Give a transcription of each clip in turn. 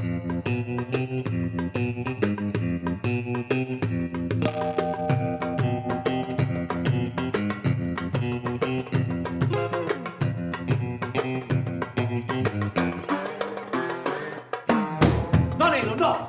No, Nello, no!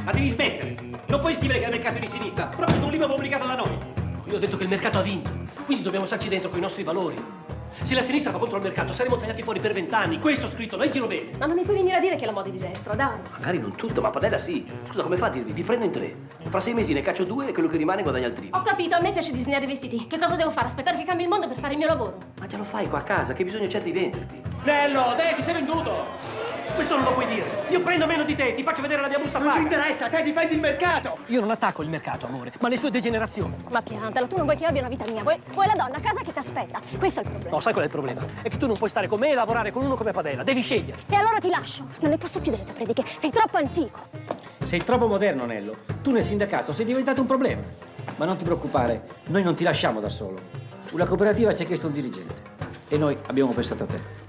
Ma devi smettere! Non puoi scrivere che è il mercato di sinistra, proprio su un libro pubblicato da noi! Io ho detto che il mercato ha vinto, quindi dobbiamo starci dentro con i nostri valori. Se la sinistra va contro il mercato, saremo tagliati fuori per 20 anni. Questo ho scritto, leggilo bene. Ma non mi puoi venire a dire che la moda è di destra, dai. Magari non tutto, ma Padella sì. Scusa, come fa a dirvi? Vi prendo in 3. Fra 6 mesi ne caccio 2 e quello che rimane guadagna il triplo. Ho capito, a me piace disegnare i vestiti. Che cosa devo fare? Aspettare che cambi il mondo per fare il mio lavoro? Ma già lo fai qua a casa, che bisogno c'è di venderti? Nello, dai, ti sei venduto! Questo non lo puoi dire. Io prendo meno di te, ti faccio vedere la mia busta Non paga. ci interessa, te difendi il mercato! Io non attacco il mercato, amore, ma le sue degenerazioni. Ma piantala, tu non vuoi che io abbia una vita mia. Vuoi la donna a casa che ti aspetta. Questo è il problema. No, sai qual è il problema? È che tu non puoi stare con me e lavorare con uno come Padella. Devi scegliere. E allora ti lascio. Non ne posso più delle tue prediche. Sei troppo antico. Sei troppo moderno, Nello. Tu nel sindacato sei diventato un problema. Ma non ti preoccupare, noi non ti lasciamo da solo. Una cooperativa ci ha chiesto un dirigente e noi abbiamo pensato a te.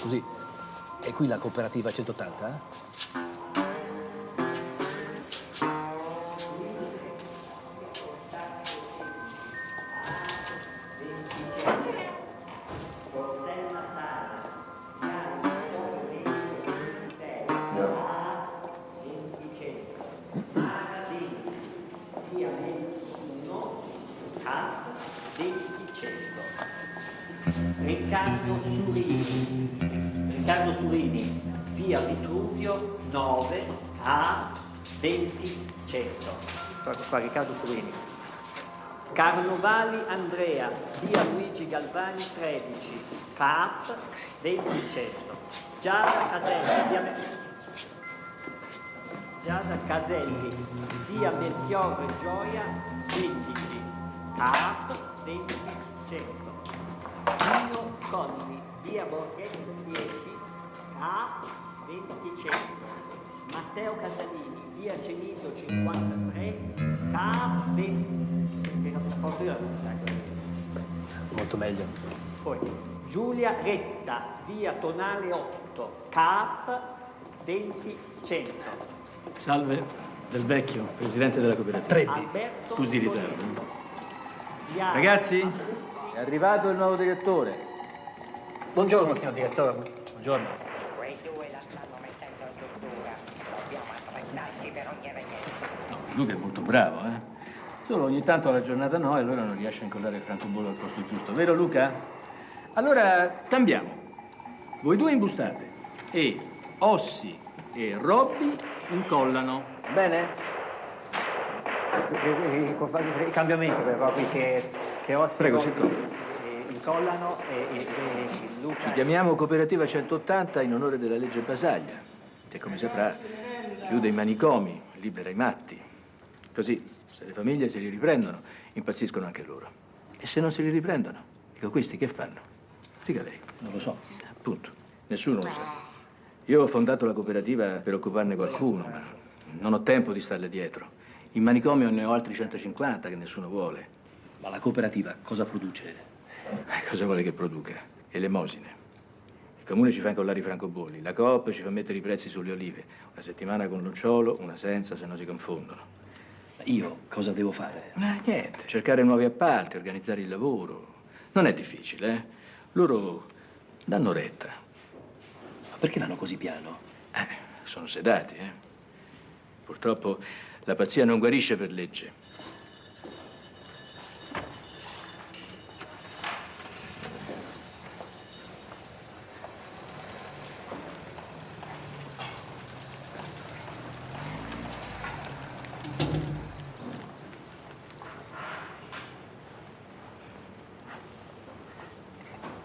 Così. E qui la cooperativa 180, eh? Riccardo Surini, via Vitruvio 9 A 2000. Qua Riccardo Surini. Carnovali Andrea, via Luigi Galvani 13 Cap 2000. Giada Caselli, via Melchiorre Gioia 15 Cap 2000. Nino Conti, via Borghetto 10 A 2000. Matteo Casalini, via Ceniso 53 K 20. Molto meglio. Poi Giulia Retta, via Tonale 8 K 2000. Salve, Del Vecchio, presidente della cooperativa. Trebbi. Scusi di ritardo. Ragazzi, È arrivato il nuovo direttore. Buongiorno, signor direttore. Buongiorno. Quei due la stanno mettendo in tortura. Dobbiamo attrezzarci per ogni evenienza. No, Luca è molto bravo, eh? Solo ogni tanto alla giornata no e allora non riesce a incollare il francobollo al posto giusto. Vero, Luca? Allora, cambiamo. Voi due imbustate e Ossi e Robby incollano. Bene? Il cambiamento però qui che Ossi Prego, si incollano e Luca. Ci chiamiamo Cooperativa 180 in onore della legge Basaglia, che come saprà chiude i manicomi, libera i matti. Così, se le famiglie se li riprendono, impazziscono anche loro. E se non se li riprendono, dico, questi che fanno? Dica lei. Non lo so. Appunto, nessuno lo sa. Io ho fondato la cooperativa per occuparne qualcuno, ma non ho tempo di starle dietro. In manicomio ne ho altri 150 che nessuno vuole. Ma la cooperativa cosa produce? Cosa vuole che produca? Elemosine. Il comune ci fa incollare i francobolli, la Coop ci fa mettere i prezzi sulle olive. Una settimana con l'unciolo, una senza, se no si confondono. Ma io cosa devo fare? Ma niente, cercare nuovi appalti, organizzare il lavoro. Non è difficile, eh? Loro danno retta. Ma perché vanno così piano? Sono sedati, eh? Purtroppo la pazzia non guarisce per legge.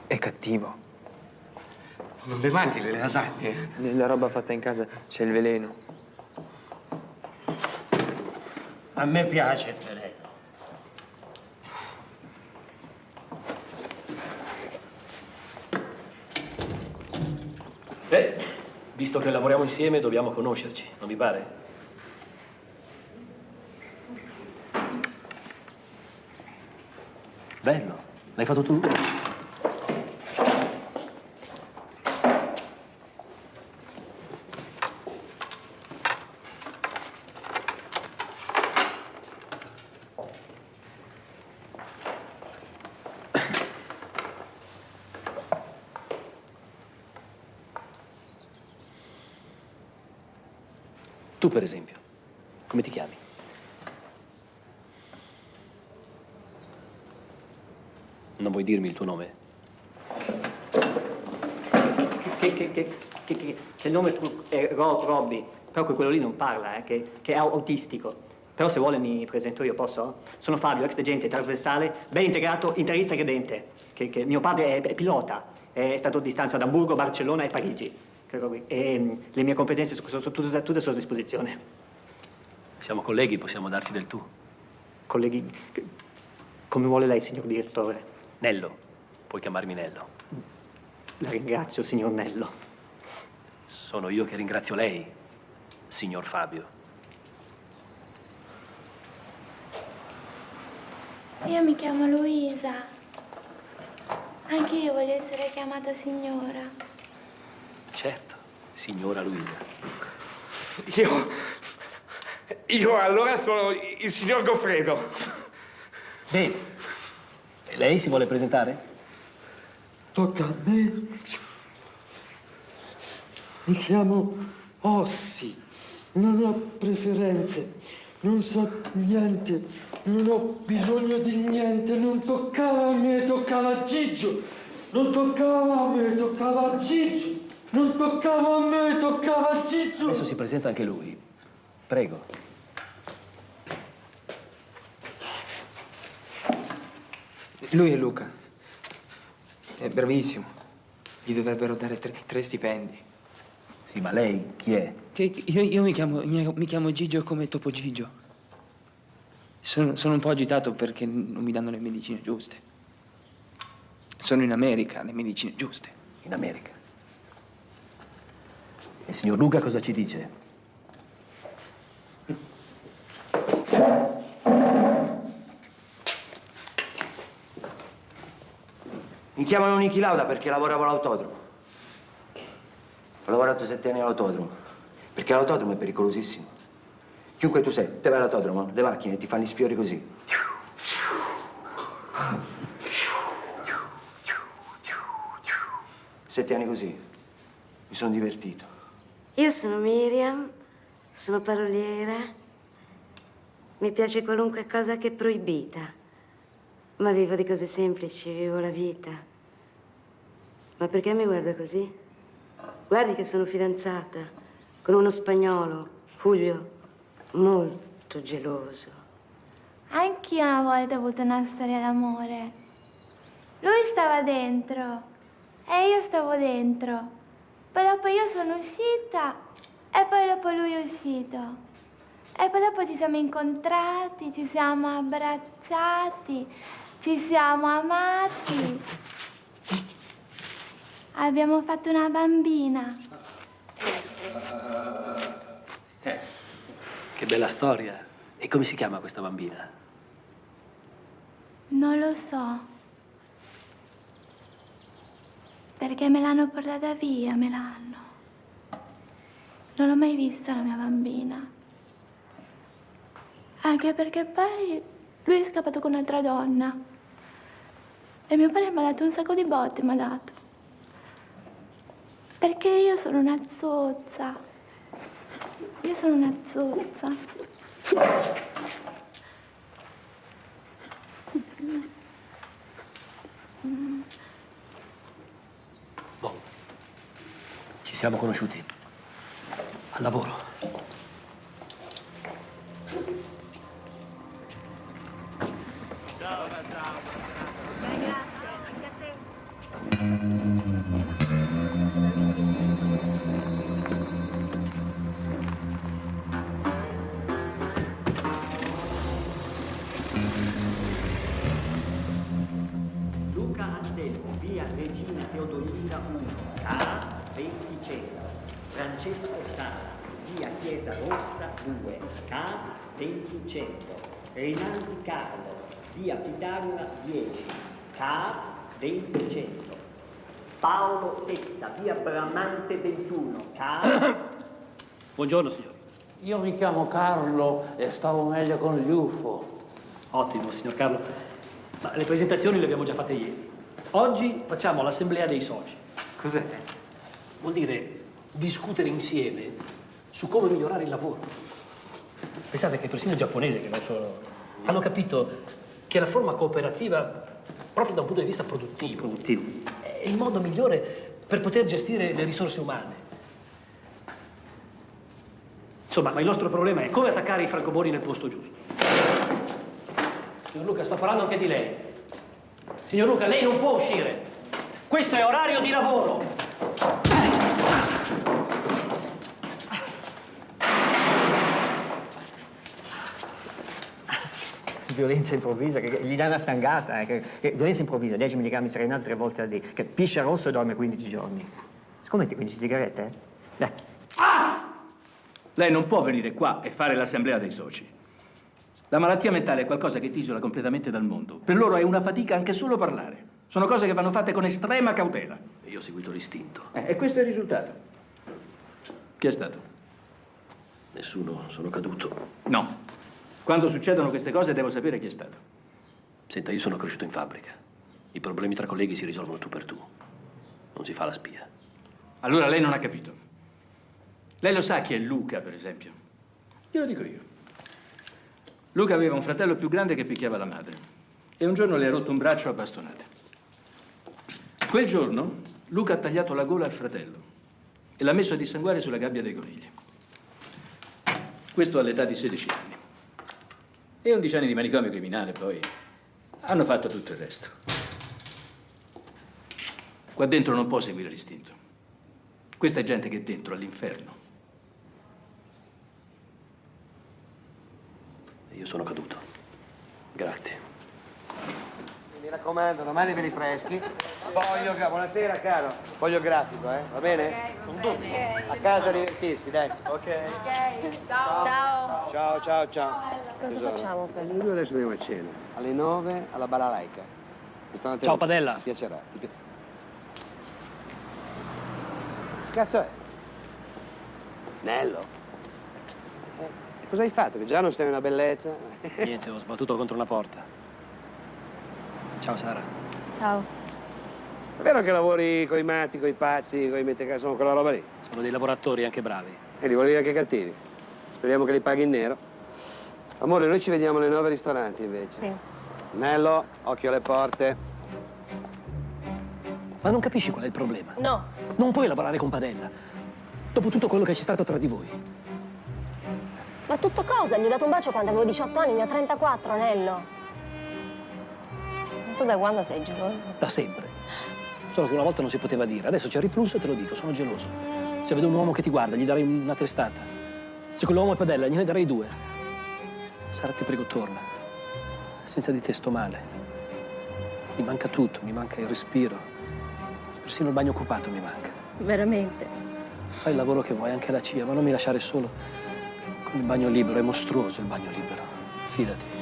È cattivo. Non le mangi le lasagne? Nella roba fatta in casa c'è il veleno. A me piace il Ferrero. Beh, visto che lavoriamo insieme, dobbiamo conoscerci, non vi pare? Bello. L'hai fatto tu? Tu, per esempio, come ti chiami? Non vuoi dirmi il tuo nome? Che nome è Robby, però quello lì non parla, che è autistico. Però se vuole mi presento io, posso? Sono Fabio, ex degente trasversale, ben integrato, interista e credente. Che mio padre è pilota, è stato a distanza da Hamburgo, Barcellona e Parigi. E le mie competenze sono tutte a sua disposizione. Siamo colleghi, possiamo darci del tu. Colleghi, come vuole lei, signor direttore? Nello, puoi chiamarmi Nello. La ringrazio, signor Nello. Sono io che ringrazio lei, signor Fabio. Io mi chiamo Luisa. Anche io voglio essere chiamata signora. Certo, signora Luisa. Io allora sono il signor Goffredo. Bene. E lei si vuole presentare? Tocca a me. Mi chiamo Ossi. Non ho preferenze. Non so niente. Non ho bisogno di niente. Non toccava a me, toccava a Gigio. Non toccava a me, toccava a Gigio. Non toccava a me, toccava a Gigio. Adesso si presenta anche lui. Prego. Lui è Luca. È bravissimo. Gli dovrebbero dare tre stipendi. Sì, ma lei chi è? Io mi chiamo Gigio come Topo Gigio. Sono un po' agitato perché non mi danno le medicine giuste. Sono in America, le medicine giuste. In America. E il signor Luca cosa ci dice? Mi chiamano Niki Lauda perché lavoravo all'autodromo. Ho lavorato 7 anni all'autodromo, perché l'autodromo è pericolosissimo. Chiunque tu sei, te vai all'autodromo, le macchine ti fanno gli sfiori così. 7 anni così. Mi sono divertito. Io sono Miriam, sono paroliera. Mi piace qualunque cosa che è proibita. Ma vivo di cose semplici, vivo la vita. Ma perché mi guarda così? Guardi che sono fidanzata con uno spagnolo, Julio, molto geloso. Anch'io una volta ho avuto una storia d'amore. Lui stava dentro e io stavo dentro. Poi dopo io sono uscita e poi dopo lui è uscito. E poi dopo ci siamo incontrati, ci siamo abbracciati, ci siamo amati. Abbiamo fatto una bambina. Che bella storia. E come si chiama questa bambina? Non lo so. Perché me l'hanno portata via, me l'hanno. Non l'ho mai vista la mia bambina. Anche perché poi lui è scappato con un'altra donna. E mio padre mi ha dato un sacco di botte, mi ha dato. Perché io sono una zozza. Io sono una zozza. Boh. Ci siamo conosciuti. Al lavoro. Teodolina 1, K 2000. Francesco Sala, via Chiesa Rossa 2, K 2000. Rinaldi Carlo, via Pitagora 10, K 2000. Paolo Sessa, via Bramante 21, K. Buongiorno, signore. Io mi chiamo Carlo e stavo meglio con gli UFO. Ottimo, signor Carlo. Ma le presentazioni le abbiamo già fatte ieri. Oggi facciamo l'assemblea dei soci. Cos'è? Vuol dire discutere insieme su come migliorare il lavoro. Pensate che persino i giapponesi, che non sono, hanno capito che la forma cooperativa, proprio da un punto di vista produttivo, è il modo migliore per poter gestire le risorse umane. Insomma, ma il nostro problema è come attaccare i francobolli nel posto giusto. Signor Luca, sto parlando anche di lei. Signor Luca, lei non può uscire. Questo è orario di lavoro. Violenza improvvisa, che gli dà una stangata, violenza improvvisa, 10 mg Serenase 3 volte al dì, che piscia rosso e dorme 15 giorni. Scommetti 15 sigarette? Dai. Lei non può venire qua e fare l'assemblea dei soci. La malattia mentale è qualcosa che ti isola completamente dal mondo. Per loro è una fatica anche solo parlare. Sono cose che vanno fatte con estrema cautela. Io ho seguito l'istinto. E questo è il risultato. Chi è stato? Nessuno, sono caduto. No. Quando succedono queste cose devo sapere chi è stato. Senta, io sono cresciuto in fabbrica. I problemi tra colleghi si risolvono tu per tu. Non si fa la spia. Allora lei non ha capito. Lei lo sa chi è Luca, per esempio? Glielo dico io. Luca aveva un fratello più grande che picchiava la madre. E un giorno le ha rotto un braccio a bastonate. Quel giorno Luca ha tagliato la gola al fratello e l'ha messo a dissanguare sulla gabbia dei conigli. Questo all'età di 16 anni. E 11 anni di manicomio criminale, poi hanno fatto tutto il resto. Qua dentro non può seguire l'istinto. Questa è gente che è dentro all'inferno. Io sono caduto. Grazie. Mi raccomando, domani ve li freschi. Buonasera caro. Foglio grafico, va bene? Con tutti. A casa divertirsi, dai. Ok. Ciao. Ciao, ciao, ciao. Cosa facciamo per? Noi adesso andiamo a cena. Alle 9 alla Balalaica. Ristorante Ciao, russo. Padella. Ti piacerà. Che cazzo è? Nello. Cosa hai fatto? Che già non sei una bellezza? Niente, ho sbattuto contro una porta. Ciao, Sara. Ciao. È vero che lavori coi matti, coi pazzi, coi mettecaso, insomma, quella roba lì? Sono dei lavoratori anche bravi. E li volevi anche cattivi. Speriamo che li paghi in nero. Amore, noi ci vediamo alle 9 al ristorante invece. Sì. Nello, occhio alle porte. Ma non capisci qual è il problema? No. Non puoi lavorare con Padella. Dopo tutto quello che c'è stato tra di voi. Ma tutto cosa? Gli ho dato un bacio quando avevo 18 anni, ne ho 34, Nello. Tu da quando sei geloso? Da sempre. Solo che una volta non si poteva dire. Adesso c'è riflusso e te lo dico, sono geloso. Se vedo un uomo che ti guarda, gli darei una testata. Se quell'uomo è Padella, gliene darei 2. Sara, ti prego, torna. Senza di te sto male. Mi manca tutto, mi manca il respiro. Persino il bagno occupato mi manca. Veramente? Fai il lavoro che vuoi, anche la CIA, ma non mi lasciare solo con il bagno libero. È mostruoso il bagno libero. Fidati.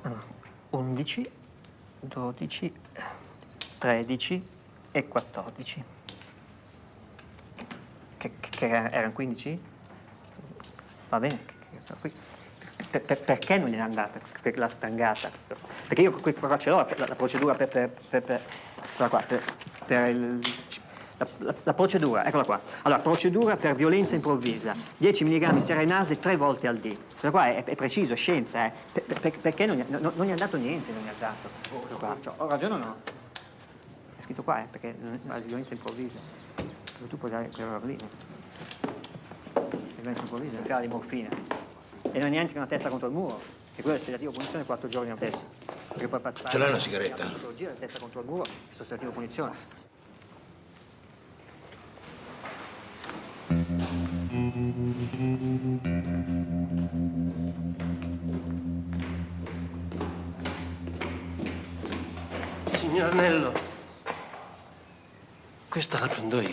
Allora, 11, 12, 13 e 14. Che erano 15? Va bene. Perché non gliene è andata la stangata? Perché io qua ce l'ho la procedura per la procedura, eccola qua. Allora, procedura per violenza improvvisa. 10 mg Serenase 3 volte al dì. Questo qua è preciso, è scienza, perché non gli ha dato niente, non gli ha dato. Qua. Cioè, ho ragione o no? È scritto qua, perché la violenza improvvisa. Perché tu puoi dare quella roba lì. Violenza improvvisa, una fiala di morfina. E non è neanche una testa contro il muro. E quello è il sedativo punizione 4 giorni adesso. Perché poi Ce l'hai una sigaretta? La testa contro il muro, il sedativo punizione. signor Nello. Questa la prendo io.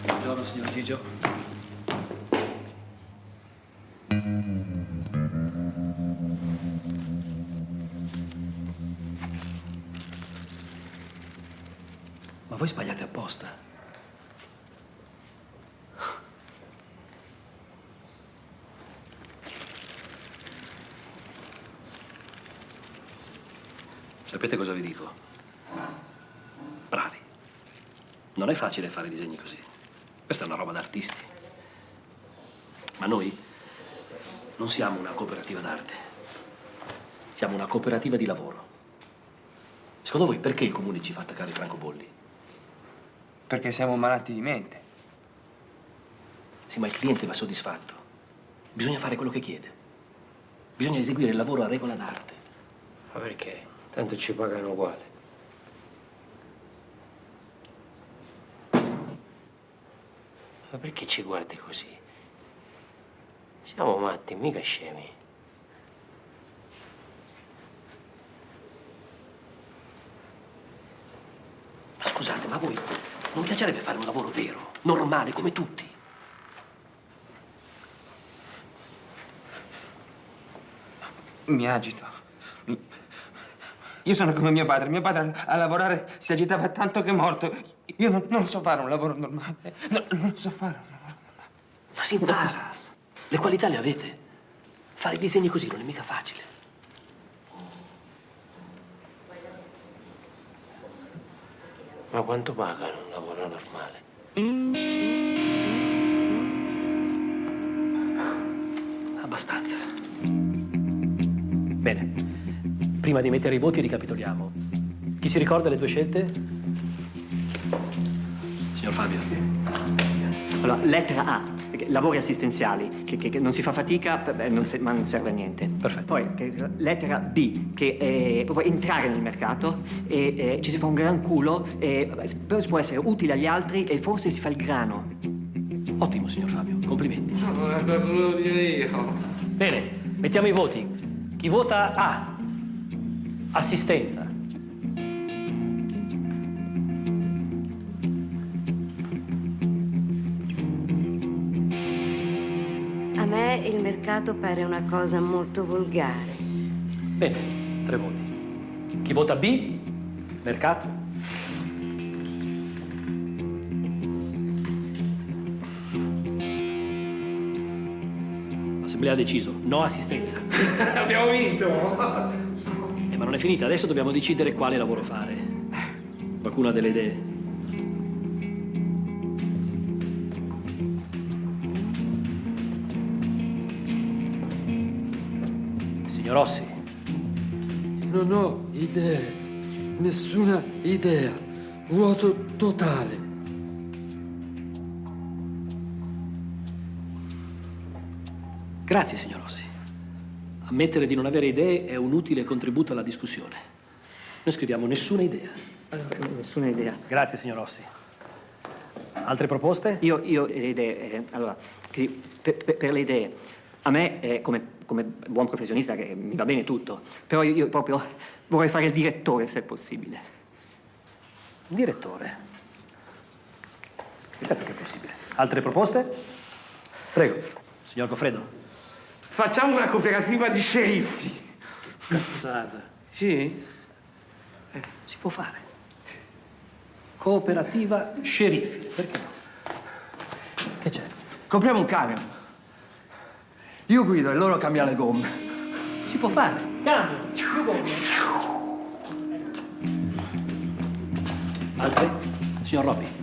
Buongiorno, signor Gigio. Ma voi sbagliate apposta. Sapete cosa vi dico? Bravi. Non è facile fare disegni così. Questa è una roba d'artisti. Ma noi non siamo una cooperativa d'arte. Siamo una cooperativa di lavoro. Secondo voi perché il comune ci fa attaccare i francobolli? Perché siamo malati di mente. Sì, ma il cliente va soddisfatto. Bisogna fare quello che chiede. Bisogna eseguire il lavoro a regola d'arte. Ma perché? Tanto ci pagano uguale. Ma perché ci guardi così? Siamo matti, mica scemi. Ma scusate, ma a voi non piacerebbe fare un lavoro vero, normale, come tutti? Mi agito. Io sono come mio padre. Mio padre a lavorare si agitava tanto che è morto. Io non so fare un lavoro normale. No, non so fare un lavoro normale. Ma si impara. Le qualità le avete. Fare disegni così non è mica facile. Ma quanto pagano un lavoro normale? Abbastanza. Bene. Prima di mettere i voti ricapitoliamo. Chi si ricorda le due scelte? Signor Fabio. Allora, lettera A, lavori assistenziali, che non si fa fatica, ma non serve a niente. Perfetto. Poi, lettera B, che è proprio entrare nel mercato, e ci si fa un gran culo, però si può essere utile agli altri e forse si fa il grano. Ottimo, signor Fabio. Complimenti. Volevo dire io. Bene, mettiamo i voti. Chi vota A? Assistenza. A me il mercato pare una cosa molto volgare. Bene, 3 voti. Chi vota B? Mercato. L'assemblea ha deciso. No assistenza. Abbiamo vinto! Ma non è finita, adesso dobbiamo decidere quale lavoro fare. Qualcuno ha delle idee? Signor Rossi. Non ho idee, nessuna idea, vuoto totale. Grazie, signor Rossi. Ammettere di non avere idee è un utile contributo alla discussione. Noi scriviamo nessuna idea. Nessuna idea. Grazie, signor Rossi. Altre proposte? Io le idee, allora, per le idee, a me, come buon professionista, che mi va bene tutto, però io proprio vorrei fare il direttore, se è possibile. Direttore? Certo che è possibile. Altre proposte? Prego, signor Goffredo. Facciamo una cooperativa di sceriffi. Cazzata. Sì? Si può fare. Cooperativa sceriffi. Perché no? Che c'è? Compriamo un camion. Io guido e loro cambiano le gomme. Si può fare. Camion, più gomme. Altre? Signor Robby.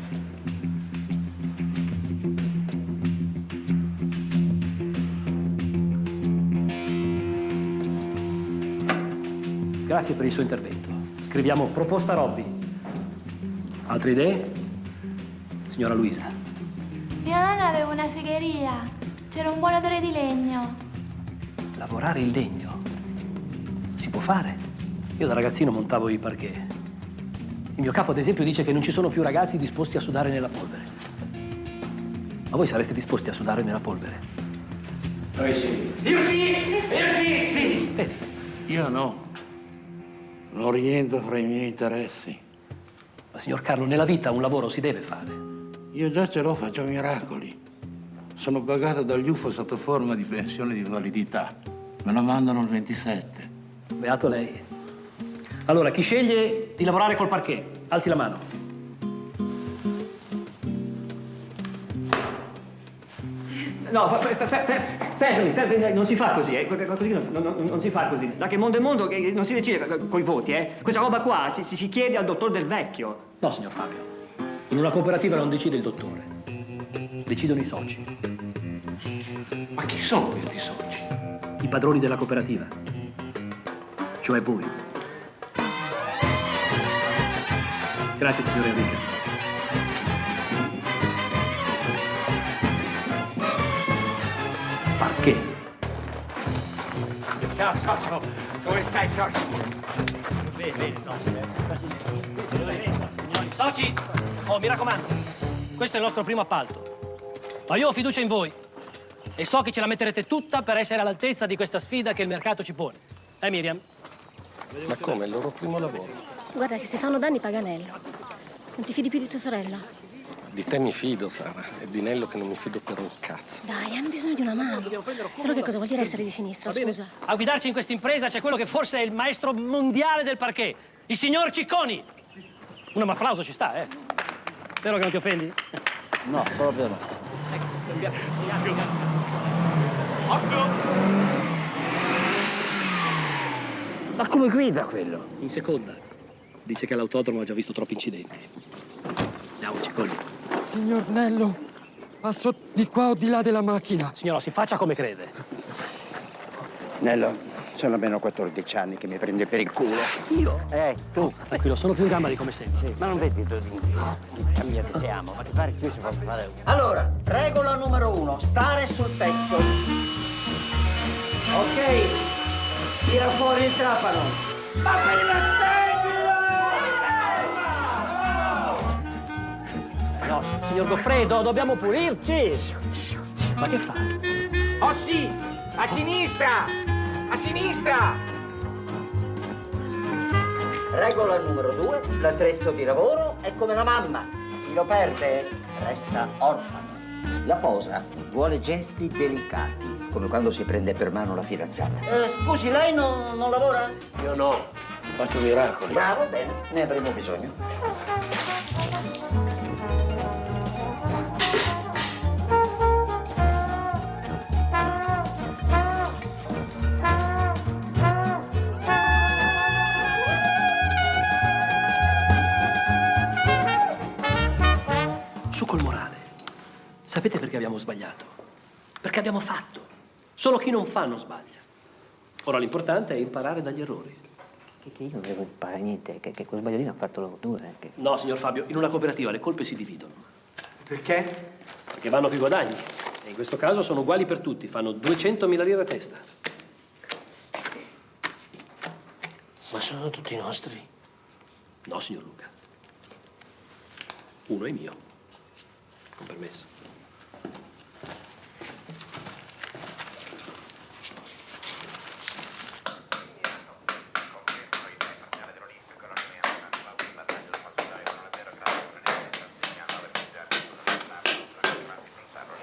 Grazie per il suo intervento. Scriviamo proposta Robby. Altre idee? Signora Luisa. Mia nonna aveva una segheria. C'era un buon odore di legno. Lavorare in legno. Si può fare. Io da ragazzino montavo i parquet. Il mio capo, ad esempio, dice che non ci sono più ragazzi disposti a sudare nella polvere. Ma voi sareste disposti a sudare nella polvere? Noi sì. Io sì! Vedi? Io no. Non rientro fra i miei interessi. Ma signor Carlo, nella vita un lavoro si deve fare. Io già ce l'ho, faccio miracoli. Sono pagato dagli UFO sotto forma di pensione di invalidità. Me la mandano il 27. Beato lei. Allora, chi sceglie di lavorare col parquet? Alzi la mano. No, fermi, non si fa così, non si fa così. Da che mondo è mondo non si decide coi voti, Questa roba qua si chiede al dottor Del Vecchio. No, signor Fabio. In una cooperativa non decide il dottore. Decidono i soci. Ma chi sono questi soci? I padroni della cooperativa. Cioè voi. Grazie, signore Enrica. Parquet. Ciao, socio. Come stai, socio? Bene, soci. Signori, soci! Oh, mi raccomando, questo è il nostro primo appalto. Ma io ho fiducia in voi e so che ce la metterete tutta per essere all'altezza di questa sfida che il mercato ci pone. Miriam? Ma come? È il loro primo lavoro? Guarda che se fanno danni paga Nello. Non ti fidi più di tua sorella? Di te mi fido, Sara. È di Nello che non mi fido per un cazzo. Dai, hanno bisogno di una mano. Se no che cosa vuol dire essere di sinistra, scusa? A guidarci in questa impresa c'è quello che forse è il maestro mondiale del parquet, il signor Cicconi. Un applauso ci sta, Spero che non ti offendi. No, proprio no. Ma come guida quello? In seconda. Dice che all'autodromo ha già visto troppi incidenti. Andiamo, Cicconi. Signor Nello, passo di qua o di là della macchina. Signora, si faccia come crede. Nello, sono almeno 14 anni che mi prende per il culo. Io? Tu. Tranquillo, sono più in gamba di come sempre. Sì, ma non vedi tu di cambiate siamo, ma ti pare che qui si può fare? Allora, regola numero 1, stare sul pezzo. Ok, tira fuori il trapano. Ma prima No, signor Goffredo, dobbiamo pulirci. Ma che fa? Oh sì, a sinistra! A sinistra! Regola numero 2, l'attrezzo di lavoro è come la mamma. Chi lo perde resta orfano. La posa vuole gesti delicati, come quando si prende per mano la fidanzata. Scusi, lei non lavora? Io no, faccio miracoli. Bravo, bene, ne avremo bisogno. Su col morale. Sapete perché abbiamo sbagliato? Perché abbiamo fatto. Solo chi non fa non sbaglia. Ora l'importante è imparare dagli errori. Che io non devo imparare niente, che quello sbagliolino ha fatto loro due. No, signor Fabio, in una cooperativa le colpe si dividono. Perché? Perché vanno più guadagni. E in questo caso sono uguali per tutti, fanno 200.000 lire a testa. Ma sono tutti nostri? No, signor Luca. Uno è mio. Con permesso.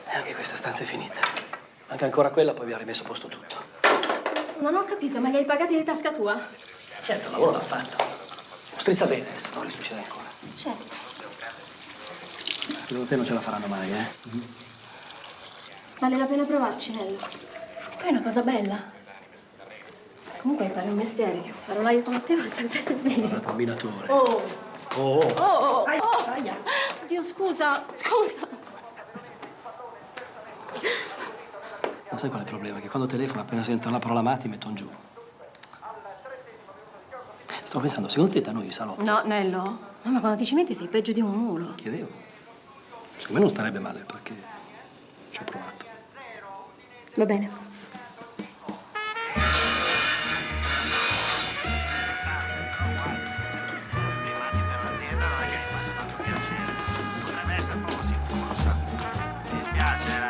E anche questa stanza è finita. Manca ancora quella, poi abbiamo rimesso a posto tutto. Non ho capito, ma li hai pagati di tasca tua? Certo, il lavoro l'ha fatto. Strizza bene, se no risuccede ancora. Certo. Secondo te non ce la faranno mai, Vale la pena provarci, Nello. Poi è una cosa bella. Comunque impari un mestiere. Parolaio come te va sempre servire. Un combinatore. Oh! Oh! Oh! Dio, scusa! Ma sai qual è il problema? Che quando telefono, appena sentono la parola Matti, mettono giù. Sto pensando, secondo te da noi i salotti? No, Nello. Mamma, quando ti ci metti sei peggio di un mulo. Chiedevo. Secondo me non starebbe male, perché ci ho provato. Va bene.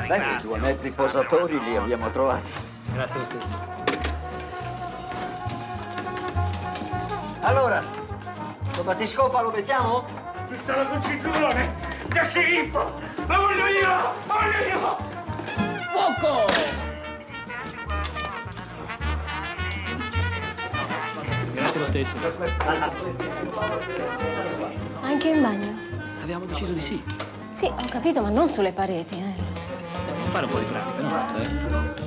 Beh, i due mezzi posatori li abbiamo trovati. Grazie lo stesso. Allora, lo battiscopa lo mettiamo? Pistola col cinturone! Da sceriffo! La voglio io! Voglio io! Fuoco! Grazie lo stesso. Anche in bagno? Abbiamo deciso di sì. Sì, ho capito, ma non sulle pareti, Devo fare un po' di pratica, no?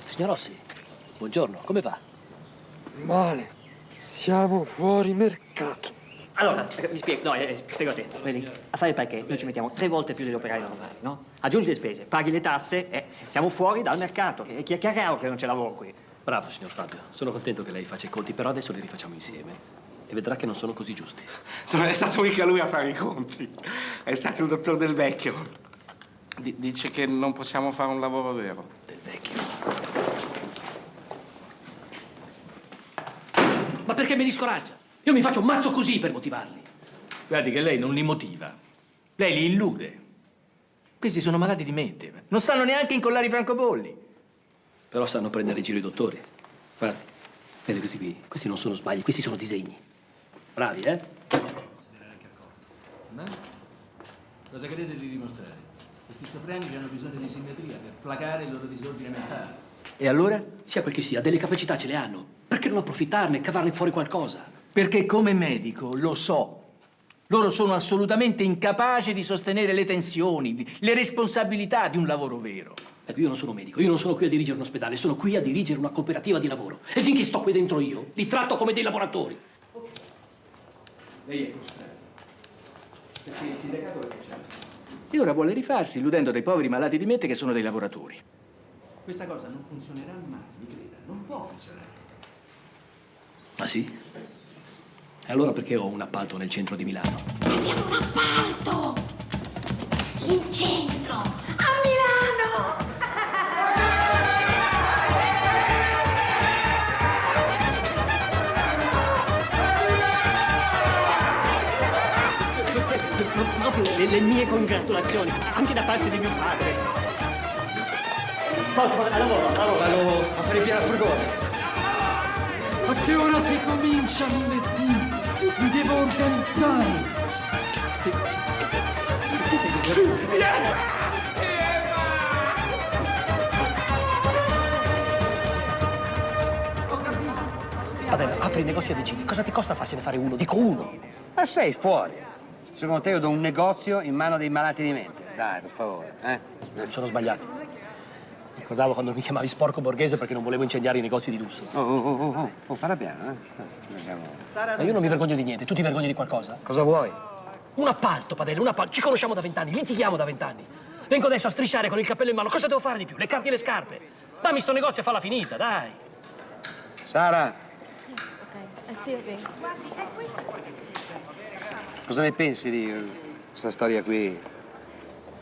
Signor Rossi, buongiorno, come va? Male. Siamo fuori mercato. Allora, mi spiego, no, spiego a te, vedi? A fare il parquet noi ci mettiamo 3 volte più degli operai normali, no? Aggiungi le spese, paghi le tasse e siamo fuori dal mercato. È chiaro che non c'è lavoro qui. Bravo, signor Fabio. Sono contento che lei faccia i conti, però adesso li rifacciamo insieme. E vedrà che non sono così giusti. Non è stato mica lui a fare i conti. È stato il dottor Del Vecchio. Dice che non possiamo fare un lavoro vero. Del Vecchio. Ma perché mi discoraggia? Io mi faccio un mazzo così per motivarli. Guardi che lei non li motiva. Lei li illude. Questi sono malati di mente. Non sanno neanche incollare i francobolli. Però sanno prendere in giro i dottori. Guardi, vedi questi qui? Questi non sono sbagli, questi sono disegni. Bravi, eh? Ma cosa credete di dimostrare? Questi schizofrenici hanno bisogno di simmetria per placare il loro disordine mentale. E allora? Sia quel che sia, delle capacità ce le hanno. Perché non approfittarne e cavarne fuori qualcosa? Perché come medico lo so. Loro sono assolutamente incapaci di sostenere le tensioni, le responsabilità di un lavoro vero. Ecco, io non sono medico, io non sono qui a dirigere un ospedale, sono qui a dirigere una cooperativa di lavoro. E finché sto qui dentro io, li tratto come dei lavoratori. Lei è frustrato. Perché il sindacato lo facciamo. E ora vuole rifarsi, illudendo dei poveri malati di mente che sono dei lavoratori. Questa cosa non funzionerà mai, mi creda. Non può funzionare. Ah sì? E allora perché ho un appalto nel centro di Milano? Abbiamo un appalto! In centro! A Milano! Proprio le mie congratulazioni, anche da parte di mio padre. A lavoro. Vado a fare piano al furgone. A che ora si comincia lunedì? Mi devo organizzare. Spadella, apri il negozio e decidi. Cosa ti costa farsene fare uno? Dico uno. Ma sei fuori. Secondo te io do un negozio in mano dei malati di mente? Dai, per favore, Non sono sbagliati. Ricordavo quando mi chiamavi sporco borghese perché non volevo incendiare i negozi di lusso. Parla piano, Ma io non mi vergogno di niente. Tu ti vergogni di qualcosa? Cosa vuoi? Un appalto, Padella, un appalto. Ci conosciamo da 20 anni, litighiamo da 20 anni. Vengo adesso a strisciare con il cappello in mano. Cosa devo fare di più? Leccarti le scarpe. Dammi sto negozio e falla finita, dai. Sara, Ok, sì, è vero. cosa ne pensi di questa storia qui?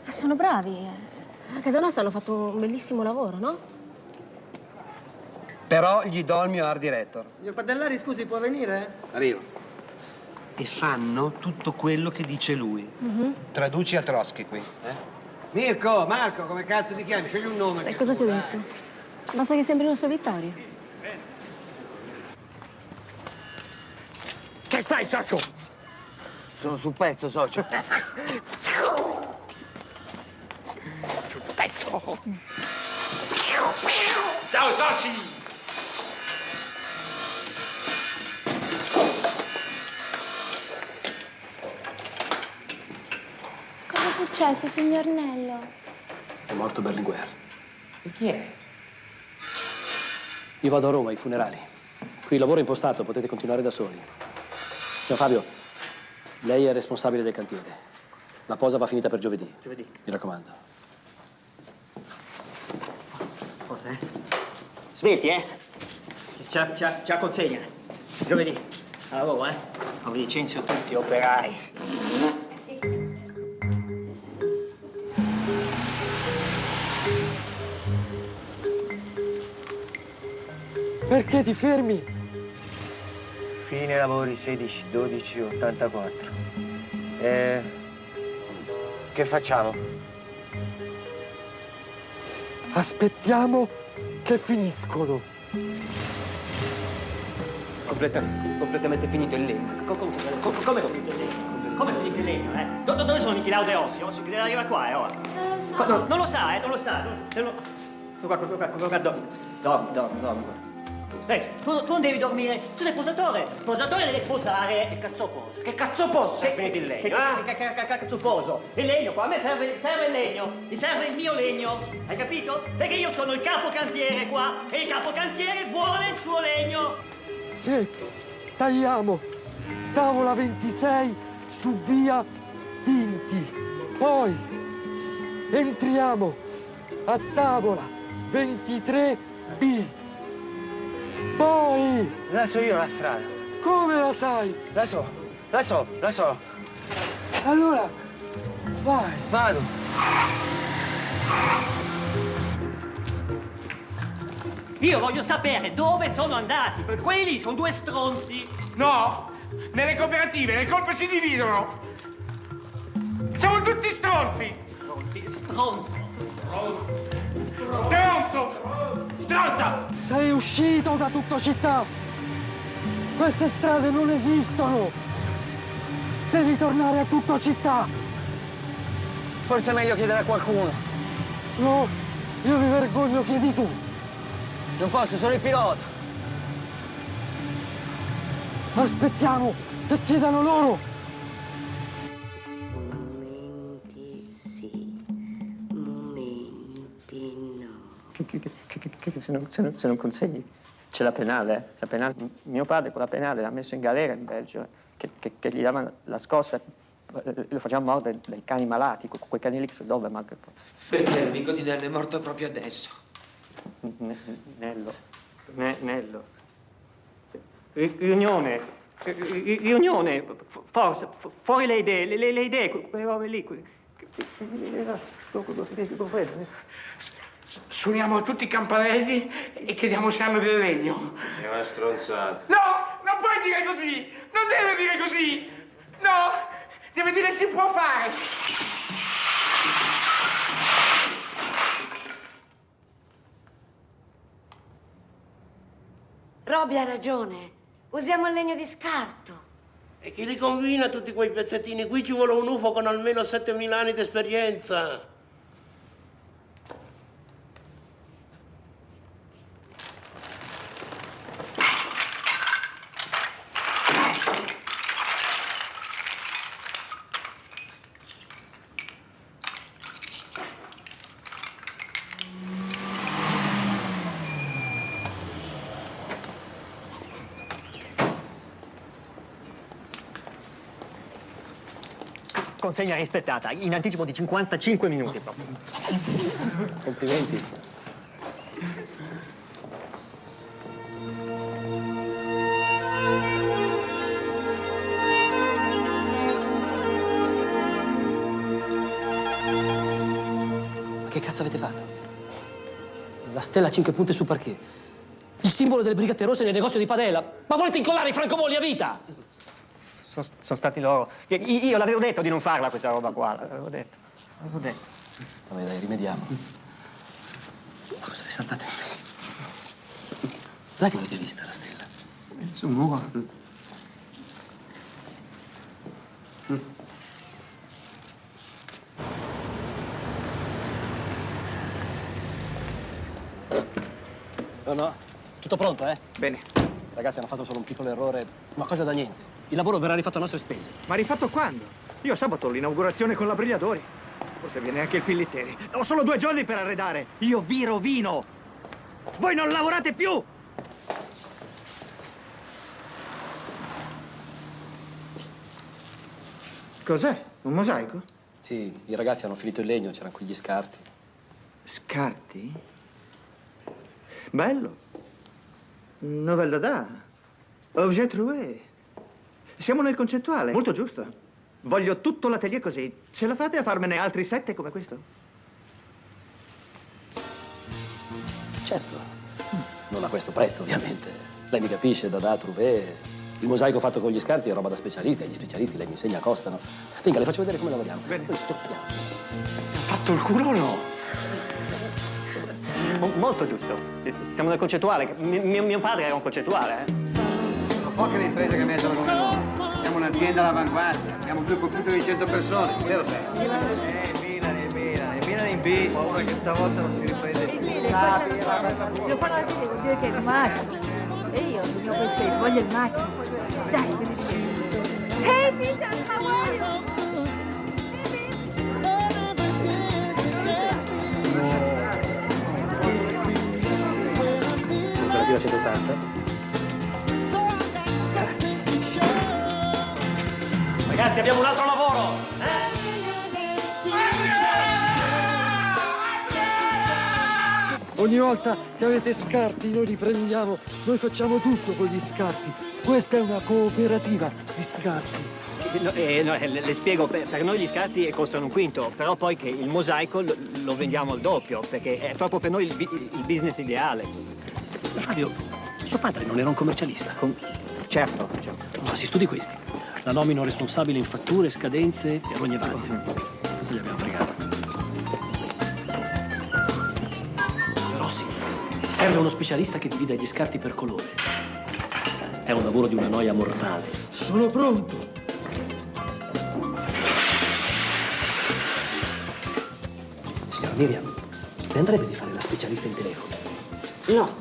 Ma sono bravi. A casa nostra hanno fatto un bellissimo lavoro, no? Però gli do il mio art director. Signor Padellari, scusi, può venire? Arrivo. E fanno tutto quello che dice lui. Traduci a Trotsky qui. Mirko, Marco, come cazzo ti chiami? Scegli un nome. E cosa ti ho detto? Basta che sembri una sua vittoria. Che fai, socio? Sono sul pezzo, socio. Sul pezzo. Ciao, soci! Cosa è successo, signor Nello? È morto Berlinguer. E chi è? Io vado a Roma ai funerali. Qui il lavoro è impostato, potete continuare da soli. Signor Fabio, lei è responsabile del cantiere. La posa va finita per giovedì. Giovedì. Mi raccomando. Cosa, Svelti, c'ha consegna. Giovedì. A lavoro, Non vi licenzio tutti, operai. Perché ti fermi? Fine lavori 16-12-84. Che facciamo? Aspettiamo che finiscono. Completamente finito il legno. Come è finito il legno? Come è finito il legno, eh? Dove sono Niki Lauda e Ossi? Ossi deve arrivare qua, ora. Non lo so. Non lo sa, non lo sa. Dormi. Tu non devi dormire. Tu sei posatore. Posatore deve posare. Che cazzo poso? Che cazzo posso? È finito il legno, Che cazzo poso? Il legno qua. A me serve il legno. Mi serve il mio legno. Hai capito? Perché io sono il capocantiere qua. E il capocantiere vuole il suo legno. Sì, tagliamo. Tavola 26 su via Tinti. Poi entriamo a tavola 23B. Poi... La so io la strada. Come la sai? La so. Allora, vai. Vado. Io voglio sapere dove sono andati, perché quelli sono due stronzi. No! Nelle cooperative le colpe si dividono! Siamo tutti stronzi! Stronzo! Stronza! Sei uscito da tutta città! Queste strade non esistono! Devi tornare a tutta città! Forse è meglio chiedere a qualcuno. No, io mi vergogno, chiedi tu! Non posso, sono il pilota. Aspettiamo che chiedano loro! Momenti sì, momenti no. Se non consegni, c'è la penale. La penale. Mio padre con la penale l'ha messo in galera in Belgio, che gli davano la scossa, lo facevano morire dai cani malati, quei cani lì che sono dove manca. Perché l'amico di Nello è morto proprio adesso? Nello. Riunione, forza, fuori le idee, quelle robe lì. Suoniamo tutti i campanelli e chiediamo se hanno del legno. È una stronzata. No! Non puoi dire così! Non deve dire così! No! Deve dire si può fare! Robby ha ragione. Usiamo il legno di scarto. E chi li combina tutti quei pezzettini? Qui ci vuole un UFO con almeno 7.000 anni di esperienza. Consegna rispettata, in anticipo di 55 minuti proprio. Complimenti. Ma che cazzo avete fatto? La stella a 5 punte sul parquet. Il simbolo delle Brigate Rosse nel negozio di Padella. Ma volete incollare i francobolli a vita? Sono stati loro. Io l'avevo detto di non farla questa roba qua, l'avevo detto. Vabbè, dai, rimediamo. Ma cosa vi saltate in testa? Dai che l'avete vista la stella? Sono nuova. No, tutto pronto, eh? Bene. Ragazzi, hanno fatto solo un piccolo errore, ma cosa da niente. Il lavoro verrà rifatto a nostre spese. Ma rifatto quando? Io sabato ho l'inaugurazione con la Brigliadori. Forse viene anche il Pillitteri. Ho solo 2 giorni per arredare. Io vi rovino. Voi non lavorate più! Cos'è? Un mosaico? Sì, i ragazzi hanno finito il legno, c'erano qui gli scarti. Scarti? Bello. Novella da. Objet trouvé. Siamo nel concettuale. Molto giusto. Voglio tutto l'atelier così. Ce la fate a farmene altri 7 come questo? Certo. Non a questo prezzo, ovviamente. Lei mi capisce, Dada, Trouvé. Il mosaico fatto con gli scarti è roba da specialisti, e gli specialisti, lei mi insegna, costano. Venga, le faccio vedere come lavoriamo. Bene. Noi stoppiamo. Ha fatto il culo o no? Molto giusto. Siamo nel concettuale. Mio padre era un concettuale, Sono poche le imprese che mettono come noi. Siamo un'azienda all'avanguardia. Abbiamo più computer di 100 persone. Vero sei? Milano in B. Ho paura che stavolta non si riprende più. Se io parlo a te vuol dire che è il massimo. E io, il mio questo, voglio il massimo. Dai, vedi. Hey, Peter, how are you? Operativa 180. Ragazzi, abbiamo un altro lavoro! Ogni volta che avete scarti noi li prendiamo, noi facciamo tutto con gli scarti. Questa è una cooperativa di scarti. Le spiego, per noi gli scarti costano un quinto, però poi che il mosaico lo vendiamo al doppio, perché è proprio per noi il business ideale. Fabio, suo padre non era un commercialista? Certo. Ma si studi questi. La nomino responsabile in fatture, scadenze e rogne varie. Se li abbiamo fregati. Signor Rossi, serve uno specialista che divida gli scarti per colore. È un lavoro di una noia mortale. Sono pronto. Signora Miriam, le andrebbe di fare la specialista in telefono? No,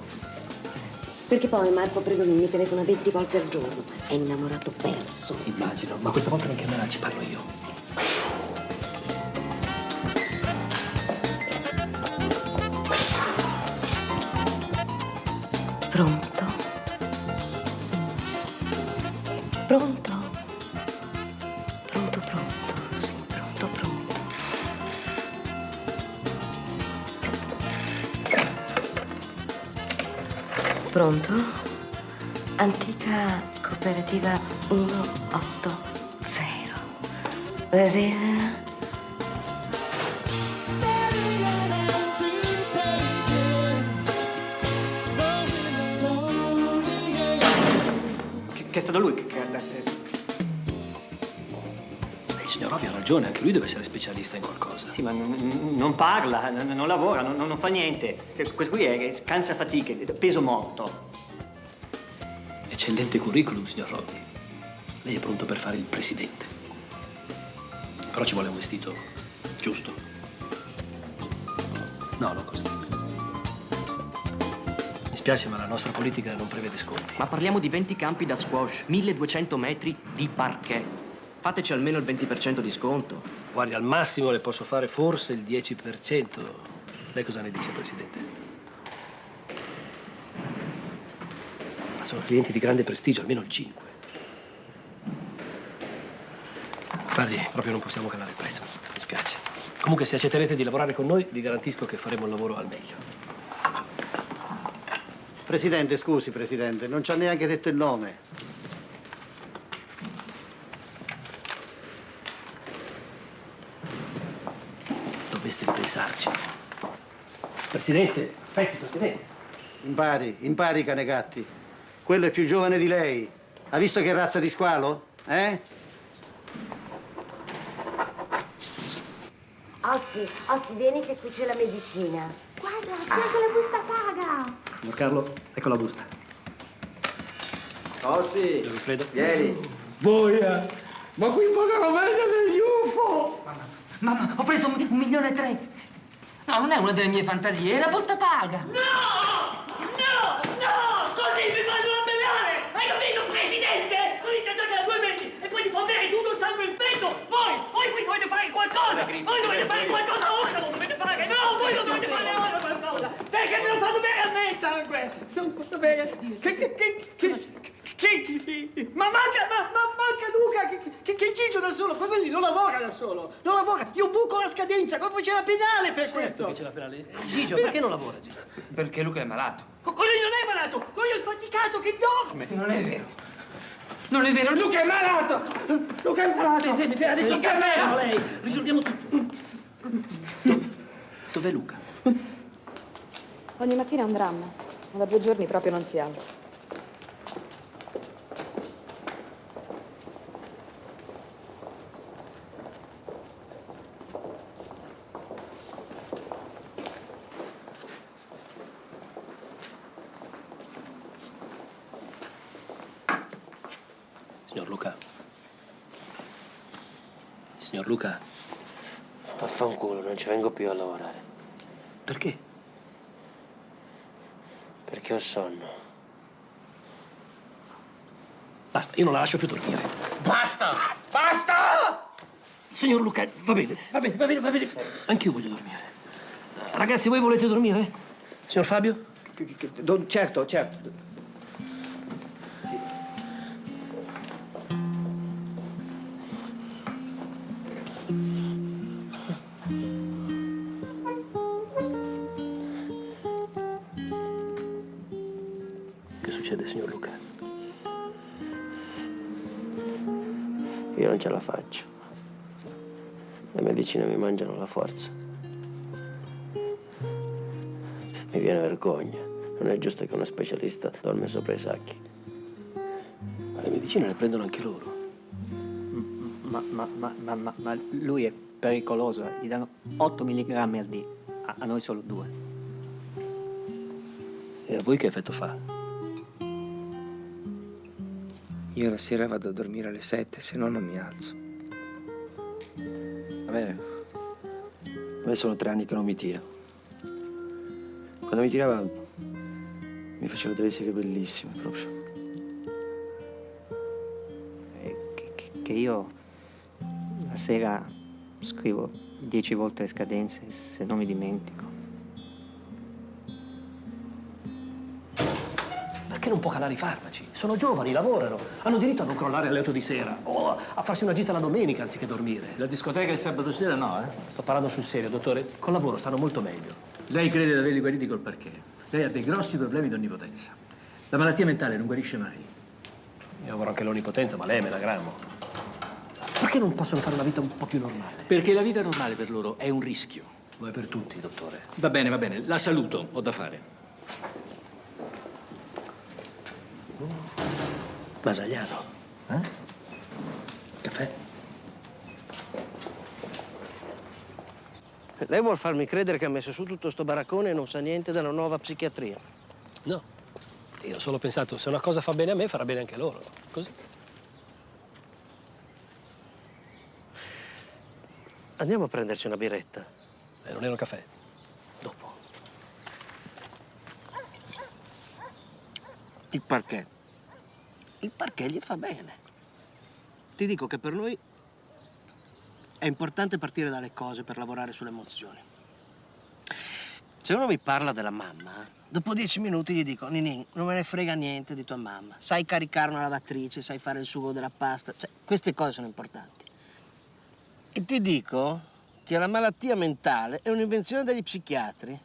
perché poi Marco Predolin mi telefona 20 volte al giorno. È innamorato perso. Immagino, ma questa volta non chiamerà, ci parlo io. Pronto? Pronto? Pronto. Sì, pronto. Pronto? Antica cooperativa 180. Desidera? Che è stato lui che... Il signor Ovvio ha ragione, anche lui deve essere specialista in qualcosa. Sì, ma non parla, non lavora, non fa niente. Questo qui è scansa fatiche, peso morto. Eccellente curriculum, signor Robby. Lei è pronto per fare il presidente. Però ci vuole un vestito giusto. No, non così. Mi spiace, ma la nostra politica non prevede sconti. Ma parliamo di 20 campi da squash, 1200 metri di parquet. Fateci almeno il 20% di sconto. Guardi, al massimo le posso fare forse il 10%. Lei cosa ne dice, Presidente? Ma sono clienti di grande prestigio, almeno il 5%. Guardi, proprio non possiamo calare il prezzo. Mi spiace. Comunque, se accetterete di lavorare con noi, vi garantisco che faremo il lavoro al meglio. Presidente, scusi, Presidente, non ci ha neanche detto il nome. Dovreste ripensarci. Presidente, aspetti, Presidente. Impari, Canegatti. Quello è più giovane di lei. Ha visto che razza di squalo? Ossi, vieni che qui c'è la medicina. Guarda, c'è anche la busta paga. Signor Carlo, ecco la busta. Ossi, Wilfredo. vieni. Boia, ma qui pagano meglio degli UFO. Mamma, ho preso 1,3 milioni. No, non è una delle mie fantasie, è la busta paga. No! Così mi fanno abbellare! Hai capito, Presidente? Dovete andare a 2 e poi ti fa bere tutto il sangue in petto! Voi qui dovete fare qualcosa! Voi dovete fare qualcosa ora! Lo dovete fare! No, voi lo dovete fare ora qualcosa! Perché me lo fanno bere a me il sangue! Va bene? Ma manca Luca, che Gigio da solo, quello lì non lavora da solo, non lavora, io buco la scadenza, poi c'è la penale per questo. Che c'è la penale? Gigio, perché non lavora, Gigio? Perché Luca è malato. Quello lì non è malato, quello è sfaticato che dorme. Non è vero. Non è vero, Luca è malato! Luca è malato. Fermi, adesso si ferma lei. Risolviamo tutto. Dov'è Luca? Ogni mattina è un dramma, ma da 2 giorni proprio non si alza. Signor Luca. Signor Luca. Vaffanculo, non ci vengo più a lavorare. Perché? Perché ho sonno. Basta, io non la lascio più dormire. Basta! Basta! Signor Luca, va bene, va bene, va bene, va bene. Anch'io voglio dormire. Ragazzi, voi volete dormire? Signor Fabio? Certo, certo. Che succede, signor Luca? Io non ce la faccio. Le medicine mi mangiano la forza. Mi viene vergogna. Non è giusto che uno specialista dorme sopra i sacchi. Ma le medicine le prendono anche loro. Ma lui è pericoloso. Gli danno 8 milligrammi al dì. A noi solo 2. E a voi che effetto fa? Io la sera vado a dormire alle 7, se no non mi alzo. A me sono 3 anni che non mi tira. Quando mi tirava mi faceva delle seghe bellissime proprio. Che io la sera scrivo 10 volte le scadenze, se non mi dimentico. Perché non può calare i farmaci? Sono giovani, lavorano, hanno diritto a non crollare a letto di sera o a farsi una gita la domenica anziché dormire. La discoteca il sabato sera no, eh? Sto parlando sul serio, dottore. Col lavoro stanno molto meglio. Lei crede di averli guariti col parquet. Lei ha dei grossi problemi di onnipotenza. La malattia mentale non guarisce mai. Io avrò anche l'onnipotenza, ma lei è melagrammo. Perché non possono fare una vita un po' più normale? Perché la vita normale per loro è un rischio. Lo è per tutti, dottore. Va bene, la saluto, ho da fare. Basagliano. Caffè? Lei vuol farmi credere che ha messo su tutto sto baraccone e non sa niente della nuova psichiatria? No. Io ho solo pensato, se una cosa fa bene a me, farà bene anche loro. Così. Andiamo a prenderci una birretta. Non era un caffè? Dopo. Il parquet. Il parquet gli fa bene. Ti dico che per noi è importante partire dalle cose per lavorare sulle emozioni. Se uno mi parla della mamma, dopo 10 minuti gli dico: Ninin, non me ne frega niente di tua mamma. Sai caricare una lavatrice, sai fare il sugo della pasta. Cioè, queste cose sono importanti. E ti dico che la malattia mentale è un'invenzione degli psichiatri.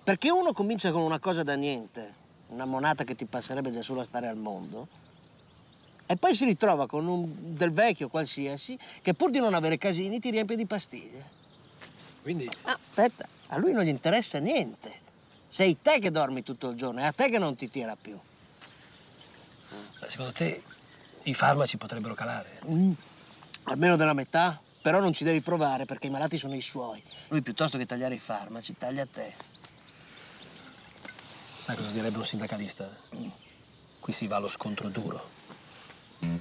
Perché uno comincia con una cosa da niente, una monata che ti passerebbe già solo a stare al mondo, e poi si ritrova con del vecchio qualsiasi che pur di non avere casini ti riempie di pastiglie. Quindi? Aspetta, a lui non gli interessa niente. Sei te che dormi tutto il giorno, è a te che non ti tira più. Secondo te i farmaci potrebbero calare? Almeno della metà, però non ci devi provare perché i malati sono i suoi. Lui piuttosto che tagliare i farmaci, taglia te. Sai cosa direbbe un sindacalista? Qui si va allo scontro duro. Devo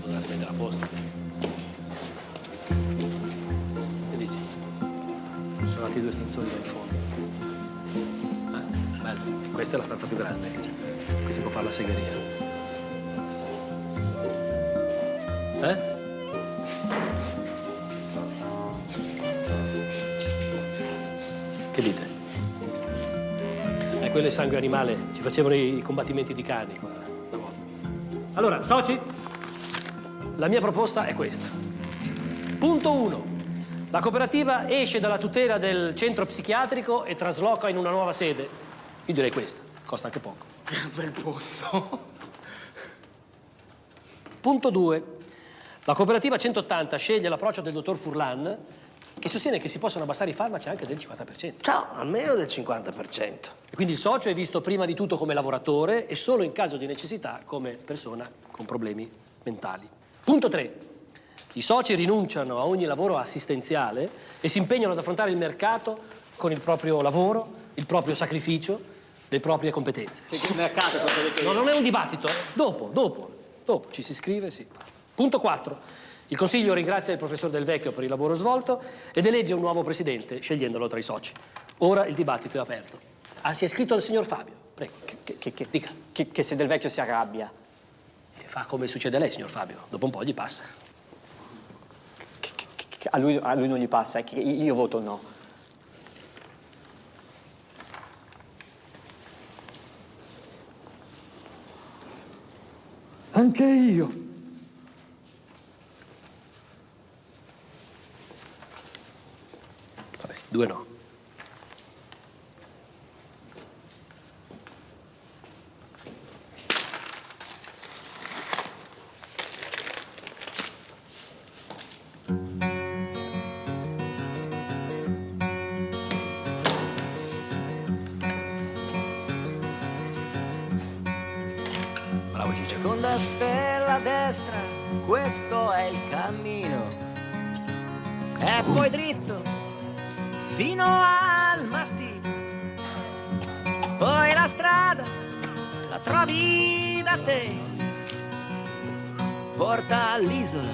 andare a mettere a posto. Che dici? Sono altri 2 stanzoni là in fondo. Bello. E questa è la stanza più grande. Qui si può fare la segheria. Che dite? Quello è sangue animale. Ci facevano i combattimenti di cani qua. Allora, soci, la mia proposta è questa. Punto 1. La cooperativa esce dalla tutela del centro psichiatrico e trasloca in una nuova sede. Io direi questa. Costa anche poco. Bel posto. Punto 2. La cooperativa 180 sceglie l'approccio del dottor Furlan, che sostiene che si possono abbassare i farmaci anche del 50%. No, almeno del 50%. E quindi il socio è visto prima di tutto come lavoratore e solo in caso di necessità come persona con problemi mentali. Punto 3. I soci rinunciano a ogni lavoro assistenziale e si impegnano ad affrontare il mercato con il proprio lavoro, il proprio sacrificio, le proprie competenze. Perché il mercato cosa dice? No, non è un dibattito. Dopo ci si iscrive, sì. Punto 4. Il Consiglio ringrazia il professor Del Vecchio per il lavoro svolto ed elegge un nuovo presidente, scegliendolo tra i soci. Ora il dibattito è aperto. Ah, si è iscritto il signor Fabio. Prego. Dica. Che se Del Vecchio si arrabbia. Fa come succede a lei, signor Fabio. Dopo un po' gli passa. A lui non gli passa, io voto no. Anche io. Vabbè, 2 no. Bravo Gigi. Seconda stella a destra, questo è il cammino. E poi dritto fino al mattino. Poi la strada la trovi da te. Porta all'isola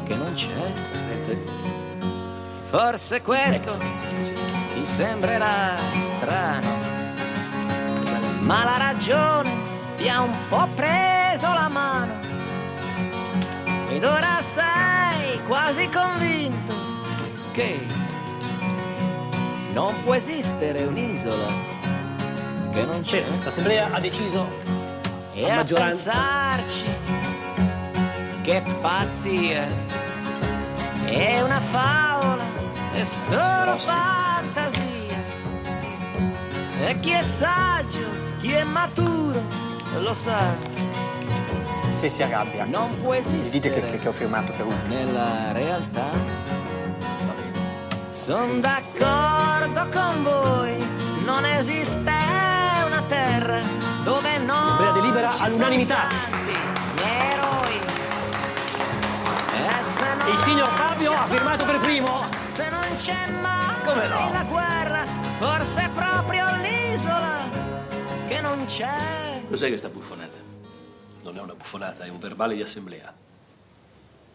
che non c'è. Forse questo ti sembrerà strano, ma la ragione ti ha un po' preso la mano ed ora sei quasi convinto che non può esistere un'isola che non c'è. L'Assemblea ha deciso E a a maggioranza. pensarci, che pazzia, è una favola, è solo fantasia. E chi è saggio, chi è maturo, lo sa. Se si arrabbia, non può esistere. Gli dite che ho firmato per ultimo. Nella realtà, son d'accordo con voi, non esiste una terra dove non L'Assemblea delibera ci all'unanimità. sono santi, né eroi. E se non Il signor Fabio ci ha sono firmato per primo. Se non c'è mai Come no? la guerra, forse è proprio l'isola che non c'è. Cos'è questa buffonata? Non è una buffonata, è un verbale di assemblea.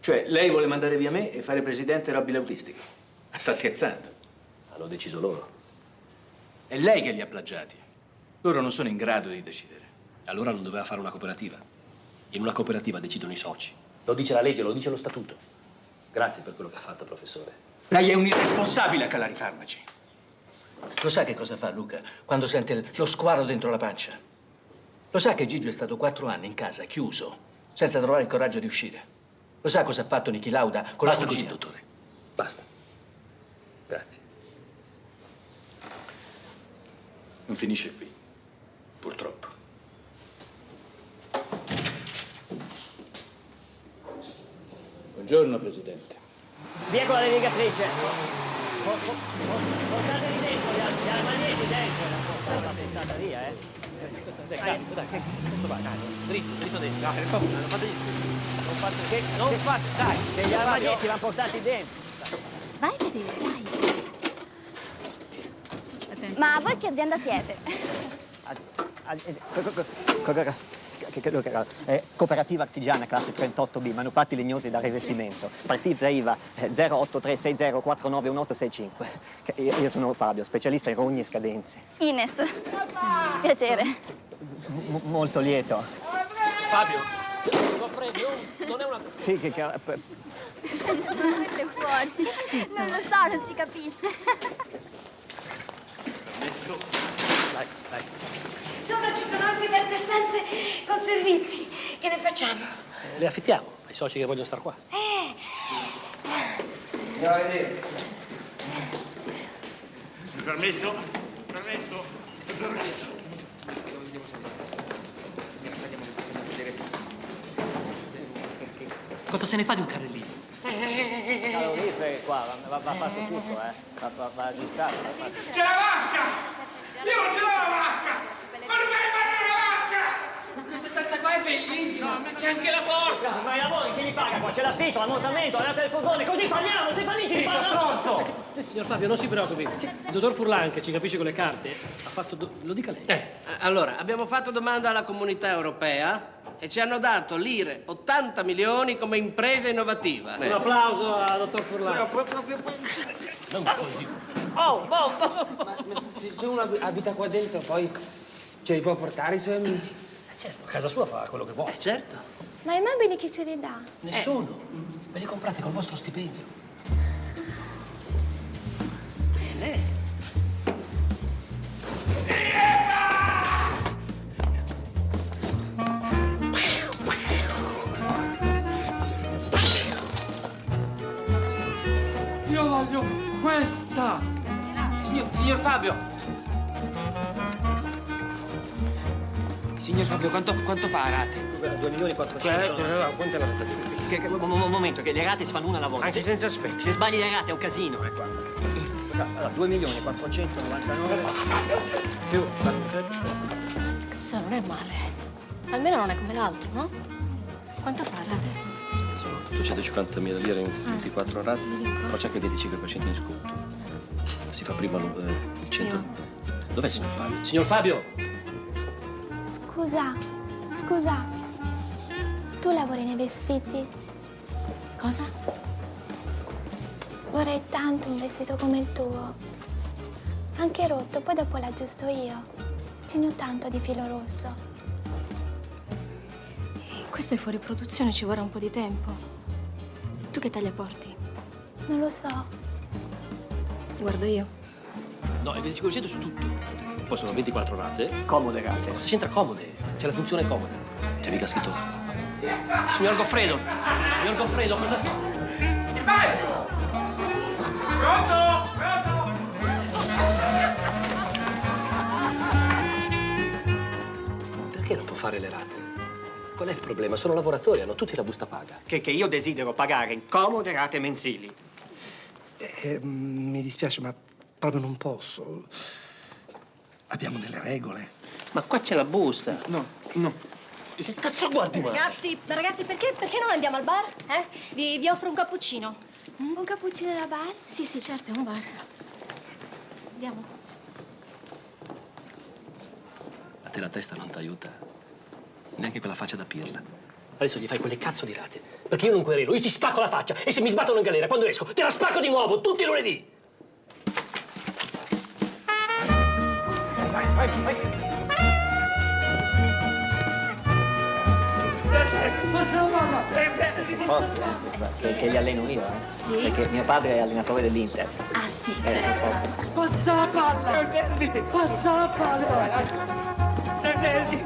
Cioè, lei vuole mandare via me e fare presidente Robby l'autistico? Sta scherzando? Hanno deciso loro. È lei che li ha plagiati. Loro non sono in grado di decidere. Allora non doveva fare una cooperativa. In una cooperativa decidono i soci. Lo dice la legge, lo dice lo statuto. Grazie per quello che ha fatto, professore. Lei è un irresponsabile a calare i farmaci. Lo sa che cosa fa Luca quando sente lo squalo dentro la pancia? Lo sa che Gigio è stato 4 anni in casa, chiuso, senza trovare il coraggio di uscire? Lo sa cosa ha fatto Niki Lauda con Basta la così, cugina? dottore. Basta. Grazie. Non finisce qui, purtroppo. Buongiorno, Presidente. Via con la levigatrice. Portateli dentro, gli armadieti dentro. La puntata via, Dai, adesso vai, dai, dritto dentro. Dai, non fate, dai. Che gli armadietti vanno portati dentro. Vai a vedere, dai. Ma voi che azienda siete? Cooperativa artigiana classe 38B, manufatti legnosi da rivestimento. Partita IVA 08360491865. Io sono Fabio, specialista in rogni e scadenze. Ines. Piacere. Molto lieto. Fabio, non è una... Sì, Siete fuori. Non lo so, non si capisce. Dai, dai. Insomma, ci sono anche tante stanze con servizi. Che ne facciamo? Le affittiamo ai soci che vogliono star qua. Andiamo a vedere. Permesso? Permesso? Permesso? Cosa se ne fa di un carrellino? Caloriferi qua, va fatto tutto, va aggiustato. C'è la vacca! Io non ce l'ho la vacca! Ma non mi rimane la vacca! Ma questa stanza qua è bellissima! ma c'è anche la porta! Ma i lavori chi li paga qua? C'è l'affitto, l'ammortamento, la del furgone, così falliamo, se fallisci li Zitto, pagano! stronzo! Signor Fabio, non si preoccupi. Il dottor Furlan, che ci capisce con le carte, ha fatto... Lo dica lei. Allora, abbiamo fatto domanda alla comunità europea e ci hanno dato lire 80 milioni come impresa innovativa. Un applauso al dottor Furlan. Non così. Se uno abita qua dentro, poi ce li può portare i suoi amici. Certo, a casa sua fa quello che vuole. Certo. Ma i mobili chi ce li dà? Nessuno. Ve li comprate col vostro stipendio. Bene. Io voglio questa! Signor Fabio! Signor Fabio, quanto fa a rate? 2.400.000. Quanto è la rata di Un momento, che le rate si fanno una alla volta. Anche senza specchi. Se sbagli le rate è un casino. Allora, 2.499.000 più... Questo non è male. Almeno non è come l'altro, no? Quanto fa, rate? Sono 850.000 lire in 24 rate, però c'è anche il 25% di sconto. Si fa prima il 100... Dov'è il signor Fabio? Signor Fabio! Scusa. Tu lavori nei vestiti? Cosa? Vorrei tanto un vestito come il tuo. Anche rotto, poi dopo l'aggiusto io. Ce ne ho tanto di filo rosso. Questo è fuori produzione, ci vorrà un po' di tempo. Tu che taglia porti? Non lo so. Guardo io. No, il 25% su tutto. Poi sono 24 rate. Comode rate. Cosa c'entra comode? C'è la funzione comoda. C'è mica scritto. Signor Goffredo! Signor Goffredo, cosa fa? Il bagno! Pronto? Perché non può fare le rate? Qual è il problema? Sono lavoratori, hanno tutti la busta paga. Che io desidero pagare in comode rate mensili. Mi dispiace, ma proprio non posso. Abbiamo delle regole. Ma qua c'è la busta. No. Che cazzo guardi, ma? Ragazzi, perché non andiamo al bar? Vi offro un cappuccino. Un cappuccino da bar? Sì, certo, è un bar. Andiamo. A te la testa non ti aiuta. Neanche quella faccia da pirla. Adesso gli fai quelle cazzo di rate. Perché io non querelo, io ti spacco la faccia. E se mi sbattono in galera, quando esco, te la spacco di nuovo, tutti i lunedì. Vai. Passa la palla! Che li alleno io, Sì? Perché mio padre è allenatore dell'Inter. Ah, sì, certo. Passa la palla! Passa la palla!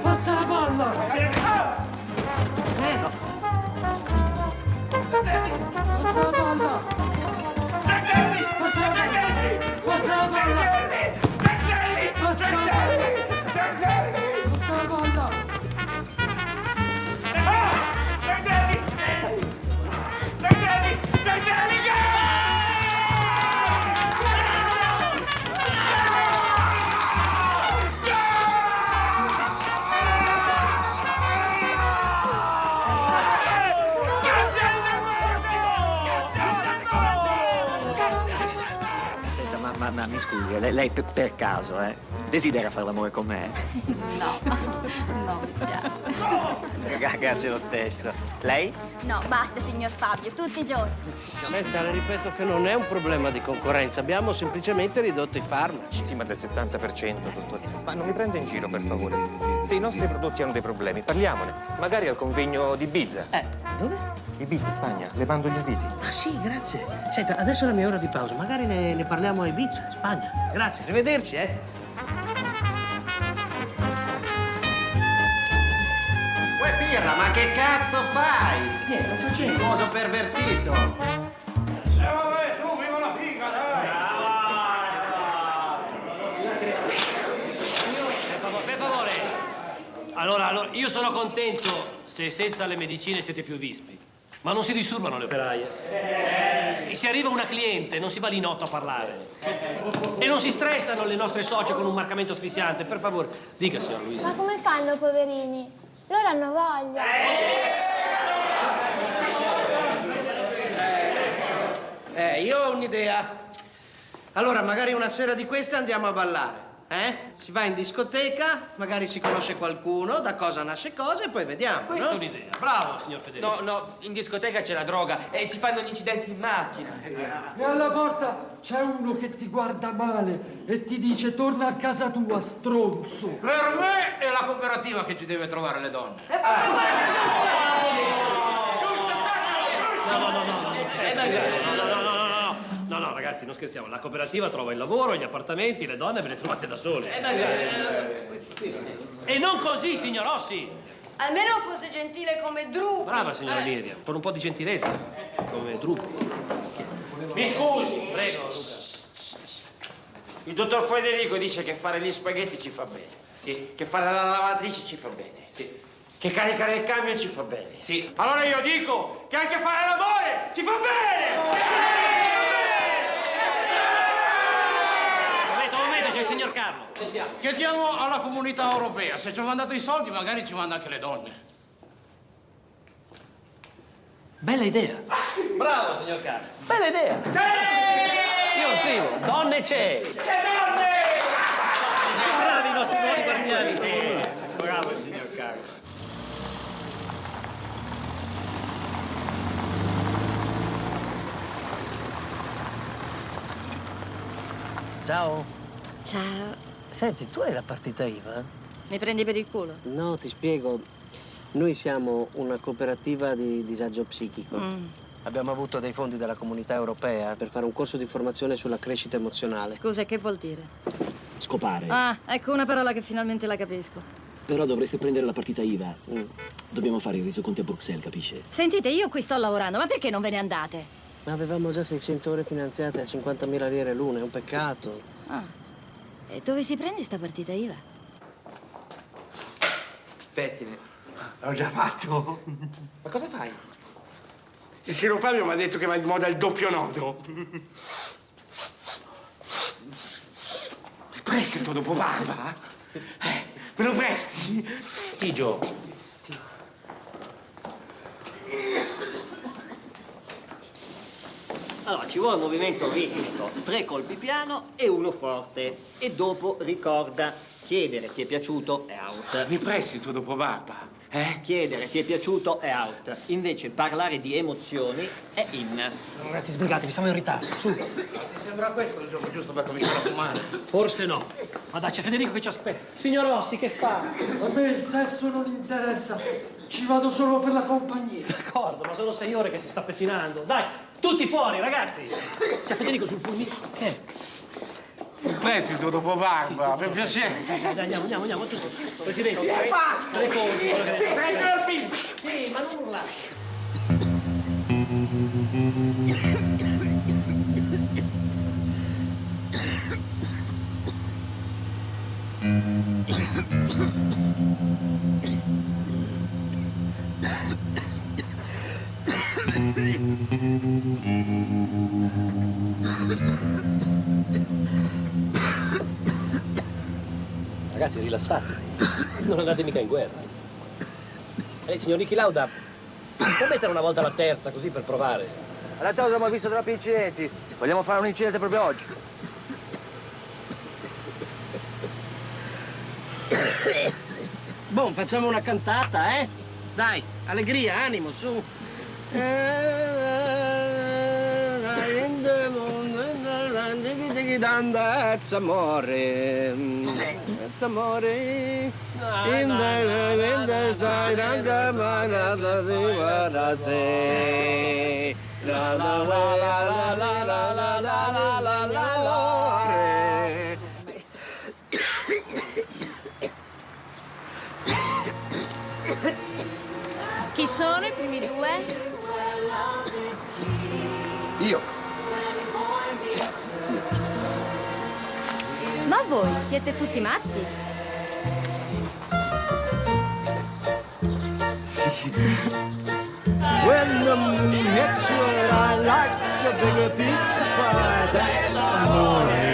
Passa la palla! Passa la palla! Passa la palla! Passa la palla! Passa la palla! Ma mi scusi, lei per caso, desidera fare l'amore con me? No, mi spiace. Grazie lo stesso. Lei? No, basta, signor Fabio, tutti i giorni. Senta, le ripeto che non è un problema di concorrenza, abbiamo semplicemente ridotto i farmaci. Sì, ma del 70%, dottore. Ma non mi prenda in giro, per favore. Se i nostri prodotti hanno dei problemi, parliamone. Magari al convegno di Ibiza. Dove? Ibiza, Spagna. Le mando gli inviti. Ah sì, grazie. Senta, adesso è la mia ora di pausa, magari ne parliamo a Ibiza, in Spagna. Grazie, arrivederci, Uè, Pirla, ma che cazzo fai? Niente, non facendo. Coso pervertito. Vabbè, su, viva la figa, dai! Per favore. Allora, io sono contento se senza le medicine siete più vispi. Ma non si disturbano le operaie. E se arriva una cliente, non si va lì notte a parlare. E non si stressano le nostre socie con un marcamento asfissiante. Per favore, dica, signor Luisa. Ma come fanno, poverini? Loro hanno voglia. Io ho un'idea. Allora, magari una sera di queste andiamo a ballare, Si va in discoteca, magari si conosce qualcuno, da cosa nasce cosa e poi vediamo, Questa è no? un'idea. Bravo, signor Federico. No, in discoteca c'è la droga e si fanno gli incidenti in macchina. E alla porta c'è uno che ti guarda male e ti dice torna a casa tua, stronzo. Per me è la cooperativa che ci deve trovare le donne. No, ragazzi, non scherziamo. La cooperativa trova il lavoro, gli appartamenti, le donne ve le trovate da sole. E non così, signor Rossi. Almeno fosse gentile come Drupi. Brava, signora Miriam. Con un po' di gentilezza. Come Drupi. Mi scusi. Prego, Luca. Il dottor Federico dice che fare gli spaghetti ci fa bene. Sì. Che fare la lavatrice ci fa bene. Sì. Che caricare il camion ci fa bene. Sì. Allora io dico che anche fare l'amore ci fa bene! Un momento, c'è il signor Carlo. Sentiamo. Chiediamo alla comunità europea, se ci hanno mandato i soldi magari ci manda anche le donne. Bella idea. Bravo, signor Carlo. Bella idea. Sì! Io lo scrivo. Donne c'è. C'è donne! Bravi i nostri nuovi guardiani. Bravo, signor Carlo. Ciao. Ciao. Senti, tu hai la partita IVA? Mi prendi per il culo? No, ti spiego. Noi siamo una cooperativa di disagio psichico. Abbiamo avuto dei fondi della Comunità Europea per fare un corso di formazione sulla crescita emozionale. Scusa, che vuol dire? Scopare. Ah, ecco una parola che finalmente la capisco. Però dovreste prendere la partita IVA. Dobbiamo fare i resoconti a Bruxelles, capisce? Sentite, io qui sto lavorando, ma perché non ve ne andate? Ma avevamo già 600 ore finanziate a 50.000 lire l'una, è un peccato. Ah. E dove si prende sta partita IVA? Pettine. L'ho già fatto. Ma cosa fai? Il signor Fabio mi ha detto che va di moda il doppio nodo. Mi presti il tuo dopo barba? Me lo presti? Gigio. Sì. Allora, ci vuole un movimento ritmico, 3 colpi piano e 1 forte. E dopo ricorda, chiedere ti è piaciuto è out. Mi presti il tuo dopo barba? Chiedere ti è piaciuto è out. Invece parlare di emozioni è in. Ragazzi, sbrigatevi, siamo in ritardo. Su. Ti sembra questo il giorno giusto per cominciare a fumare? Forse no. Ma dai, c'è Federico che ci aspetta. Signor Rossi, che fa? A me il sesso non interessa. Ci vado solo per la compagnia. D'accordo, ma sono 6 ore che si sta pettinando. Dai, tutti fuori, ragazzi. C'è Federico sul pulmino. Mi presti il tuo dopo barba? Per piacere. Dai, andiamo tutti. Presidente, Che fa? 3 colpi. Sempre al film. Sì, ma non urlare. Ragazzi, rilassatevi. Non andate mica in guerra. Lei, signor Niki Lauda, può mettere una volta la terza, così per provare? All'autodromo ho visto troppi incidenti. Vogliamo fare un incidente proprio oggi. Boh, facciamo una cantata, eh? Dai, allegria, animo, su. That's amore, that's amore. In the side of the man of the say. La la la la la la la la la la la. Chi sono i primi due? Io. Ma voi siete tutti matti? When the moon hits what I like a bigger pizza pie, that's amore.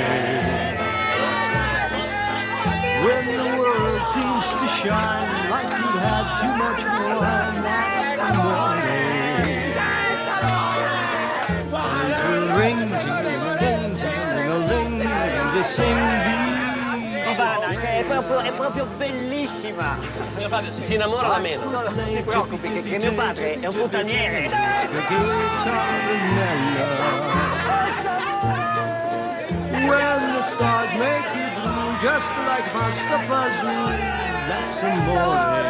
When the world seems to shine like you'd had too much wine. That's the morning. Bells will ring, ting-a-ling, ting-a-ling, and they sing Ivana, che è proprio bellissima. Signor Fabio, si innamora da meno. No, non si preoccupi, che mio padre è un puttaniere. When the stars make you blue, just like Pasta Pazoo, that's amore.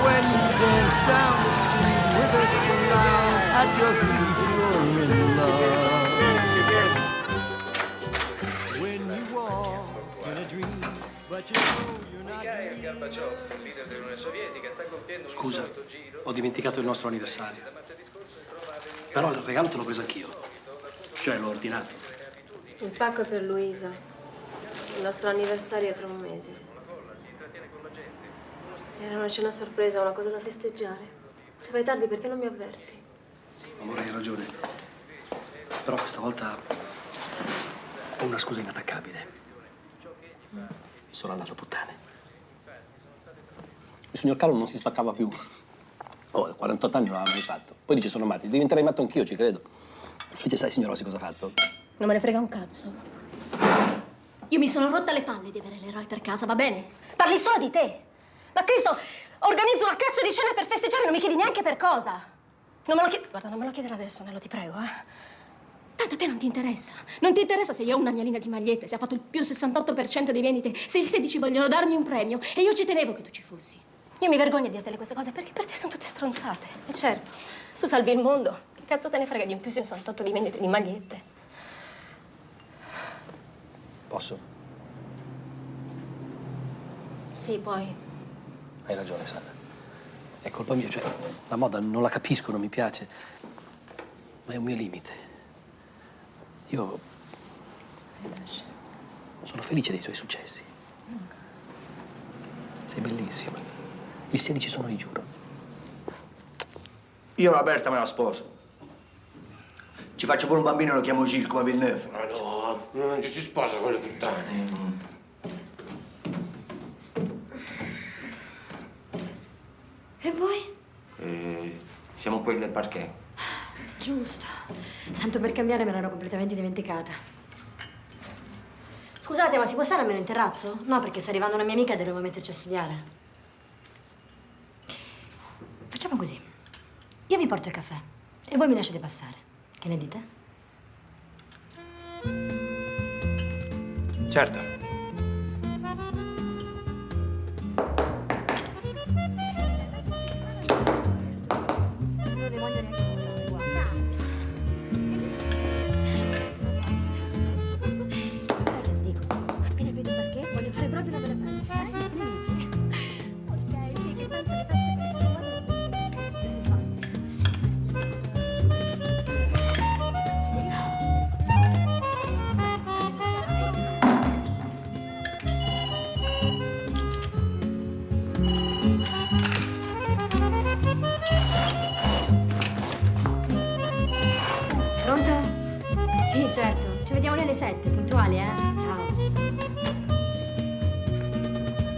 When you dance down the street with a clown at your feet, you're in love. When you walk in a dream, but you know you're not Mikhail Gorbaciov, leader dell'Unione Sovietica, sta compiendo un Scusa, insolito giro. ho dimenticato il nostro anniversario. Però il regalo te l'ho preso anch'io. Cioè, l'ho ordinato. Il pacco è per Luisa. Il nostro anniversario è tra un mese. Era una cena sorpresa, una cosa da festeggiare. Se vai tardi, perché non mi avverti? Amore, hai ragione. Però questa volta ho una scusa inattaccabile. Sono andato a puttane. Il signor Carlo non si staccava più. Oh, 48 anni non l'aveva mai fatto. Poi dice sono matti. Diventerei matto anch'io, ci credo. Invece sai, signor Rossi, cosa ha fatto? Non me ne frega un cazzo. Io mi sono rotta le palle di avere l'eroe per casa, va bene? Parli solo di te. Ma Cristo, organizzo una cazzo di cena per festeggiare e non mi chiedi neanche per cosa. Non me lo chiedi... Guarda, non me lo chiedere adesso, Nello, ti prego, Tanto a te non ti interessa. Non ti interessa se io ho una mia linea di magliette, se ha fatto il più 68% di vendite, se il 16 vogliono darmi un premio e io ci tenevo che tu ci fossi. Io mi vergogno a dirtele queste cose perché per te sono tutte stronzate. E certo, tu salvi il mondo. Che cazzo te ne frega di un più 68 di vendite di magliette? Posso? Sì, poi. Hai ragione, Sandra. È colpa mia, cioè, la moda non la capisco, non mi piace. Ma è un mio limite. Io sono felice dei tuoi successi. Sei bellissima. Il 16 sono io, giuro. Io la Berta me la sposo. Ci faccio pure un bambino e lo chiamo Gilles come Villeneuve. Ma no, non ci si sposa con le puttane. E voi? Siamo quelli del parquet. Giusto. Tanto per cambiare me l'ero completamente dimenticata. Scusate, ma si può stare almeno in terrazzo? No, perché sta arrivando una mia amica e dovevo metterci a studiare. Facciamo così. Io vi porto il caffè e voi mi lasciate passare. Che ne dite? Certo. Sì, certo. Ci vediamo alle 7, puntuali, Ciao.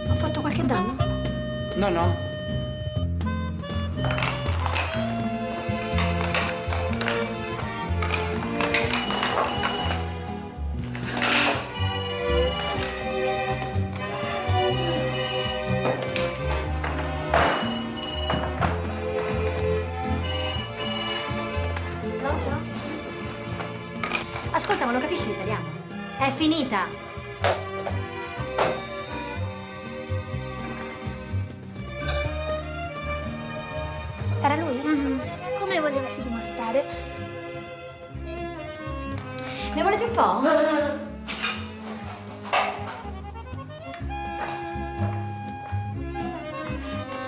Ho fatto qualche danno? No, no. Ascolta, ma non capisci l'italiano? È finita! Era lui? Come volevasi dimostrare? Ne volete un po'?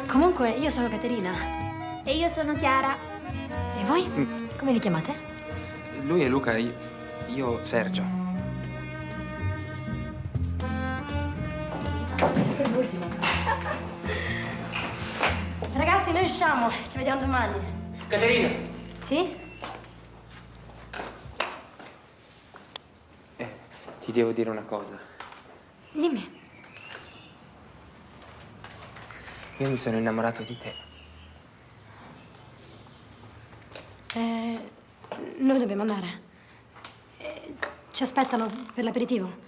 Comunque, io sono Caterina. E io sono Chiara. E voi? Come vi chiamate? Lui è Luca, io Sergio. Per l'ultimo. Ragazzi, noi usciamo. Ci vediamo domani. Caterina! Sì? Ti devo dire una cosa. Dimmi. Io mi sono innamorato di te. Noi dobbiamo andare. Ci aspettano per l'aperitivo.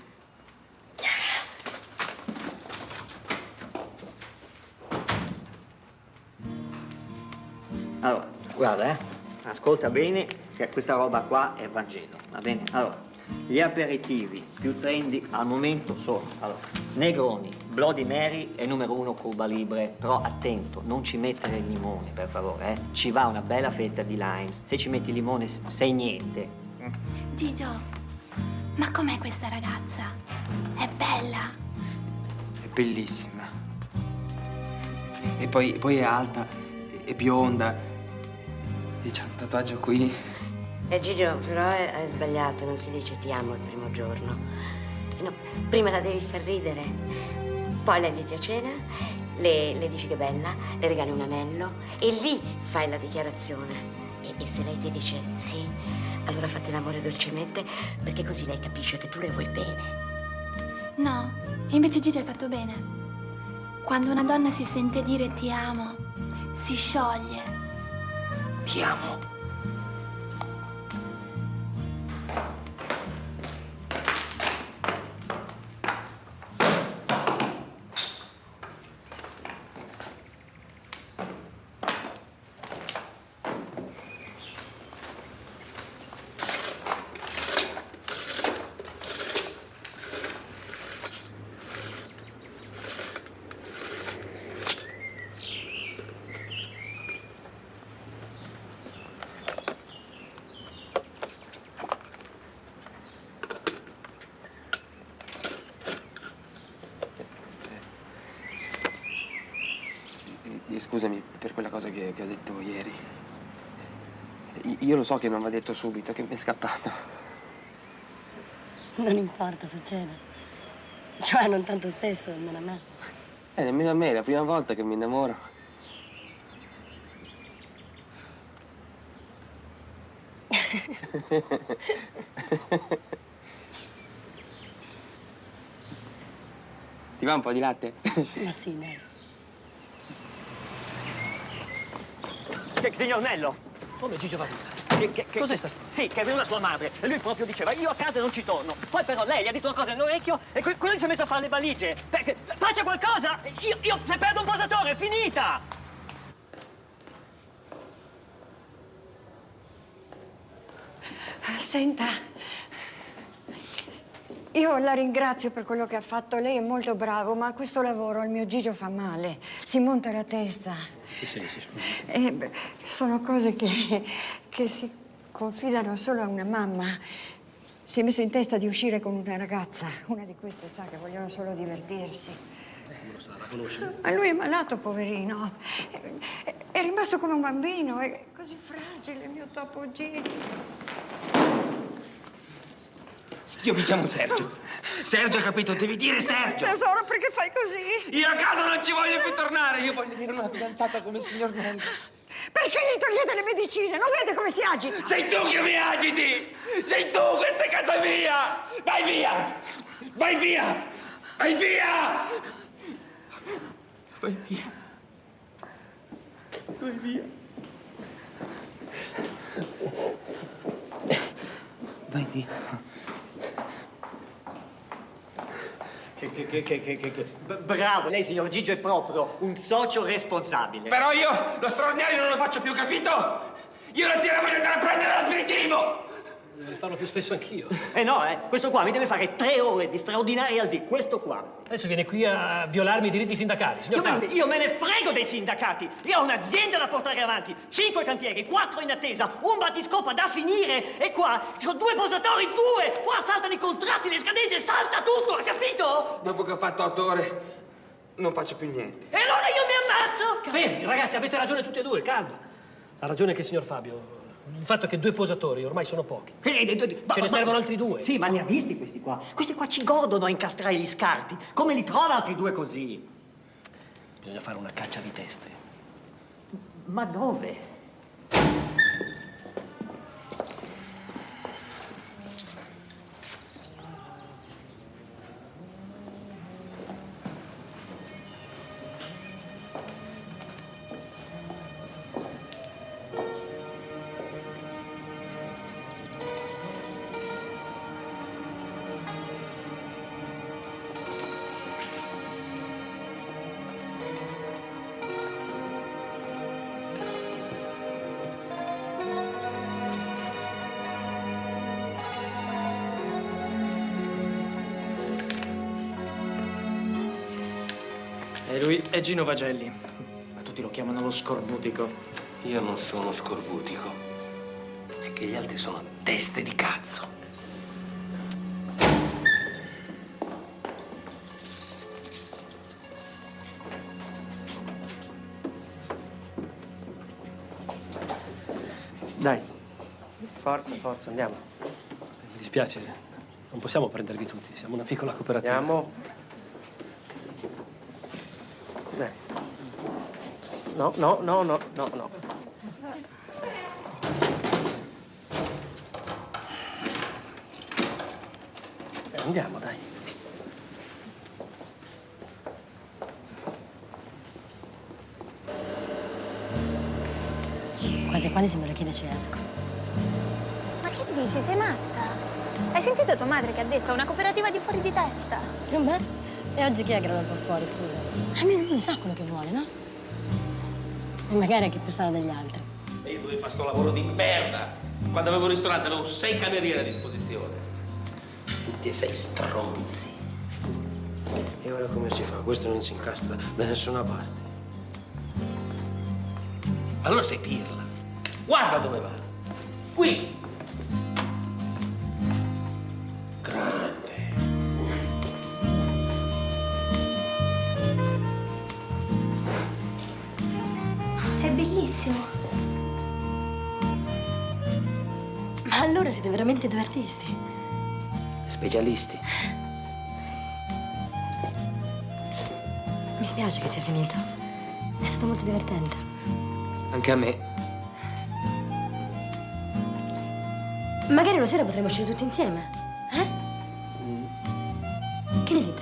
Allora, guarda, ascolta bene che questa roba qua è Vangelo, va bene? Allora, gli aperitivi più trendy al momento sono, allora, Negroni, Bloody Mary e numero 1 Cuba Libre, però attento, non ci mettere il limone, per favore, eh? Ci va una bella fetta di lime, se ci metti il limone sei niente. Gigio, ma com'è questa ragazza? È bella? È bellissima. E poi è alta, è bionda. E c'ha un tatuaggio qui. Gigio, però hai sbagliato, non si dice ti amo il primo giorno. No, prima la devi far ridere, poi la inviti a cena, le dici che è bella, le regali un anello e lì fai la dichiarazione. E se lei ti dice sì, allora fate l'amore dolcemente, perché così lei capisce che tu le vuoi bene. No, invece Gigio hai fatto bene. Quando una donna si sente dire ti amo, si scioglie. Ti amo. Scusami per quella cosa che ho detto ieri. Io lo so che non va detto subito, che mi è scappato. Non importa, succede. Cioè, non tanto spesso, nemmeno a me. Nemmeno a me, è la prima volta che mi innamoro. Ti va un po' di latte? Ma sì, dai. Signor Nello! Come Gigio va via? Cos'è sta storia? Sì, che è venuta sua madre e lui proprio diceva io a casa non ci torno. Poi però lei gli ha detto una cosa nell'orecchio e quello si è messo a fare le valigie. Faccia qualcosa! Io se perdo un posatore è finita! Senta, io la ringrazio per quello che ha fatto. Lei è molto bravo, ma questo lavoro al mio Gigio fa male. Si monta la testa. Che sensi, scusi? Sono cose che si confidano solo a una mamma. Si è messo in testa di uscire con una ragazza. Una di queste sa che vogliono solo divertirsi. Come lo sa, la conosce? Ma lui è malato, poverino. È rimasto come un bambino. È così fragile, il mio topo Gigio. Io mi chiamo Sergio. Sergio, capito? Devi dire Sergio. Tesoro, perché fai così? Io a casa non ci voglio più tornare. Io voglio dire una fidanzata come il signor Nello. Perché gli togliete le medicine? Non vede come si agita? Sei tu che mi agiti! Sei tu, questa è casa mia! Vai via! Vai via! Vai via! Vai via! Vai via! Vai via! Bravo, lei signor Gigio è proprio un socio responsabile. Però io lo straordinario non lo faccio più, capito? Io la sera voglio andare a prendere l'aperitivo! Devo farlo più spesso anch'io. No, questo qua mi deve fare 3 ore di straordinari al dì, questo qua. Adesso viene qui a violarmi i diritti sindacali, signor Fabio. Io me ne frego dei sindacati! Io ho un'azienda da portare avanti, 5 cantieri, 4 in attesa, un battiscopa da finire e qua ci ho 2 posatori, 2! Qua saltano i contratti, le scadenze, salta tutto, ha capito? Dopo che ho fatto 8 ore non faccio più niente. E allora io mi ammazzo! Bene, ragazzi, avete ragione tutti e due, calma. Ha ragione che il signor Fabio. Il fatto che 2 posatori ormai sono pochi. Ce ne servono altri 2. Sì, ma li ha visti questi qua? Questi qua ci godono a incastrare gli scarti. Come li trova altri 2 così? Bisogna fare una caccia di teste. Ma dove? Lui è Gino Vagelli, ma tutti lo chiamano lo scorbutico. Io non sono scorbutico, è che gli altri sono teste di cazzo. Dai, forza, forza, andiamo. Mi dispiace, non possiamo prendervi tutti, siamo una piccola cooperativa. Andiamo. Dai. No, no, no, no, no, no. Andiamo, dai. Quasi quasi se me lo chiede ci esco. Ma che dici? Sei matta? Hai sentito tua madre che ha detto? È una cooperativa di fuori di testa. Beh, e oggi chi è che la dà un po' fuori, scusa? Lui sa quello che vuole, no? E magari è che più sano degli altri. E io dovevo fare sto lavoro di merda. Quando avevo il ristorante avevo 6 camerieri a disposizione. Tutti e 6 stronzi. E ora come si fa? Questo non si incastra da nessuna parte. Allora sei pirla. Guarda dove va. Qui. Grande. È bellissimo. Ma allora siete veramente due artisti? Specialisti. Mi spiace che sia finito. È stato molto divertente. Anche a me. Magari una sera potremmo uscire tutti insieme, eh? Che ne dite?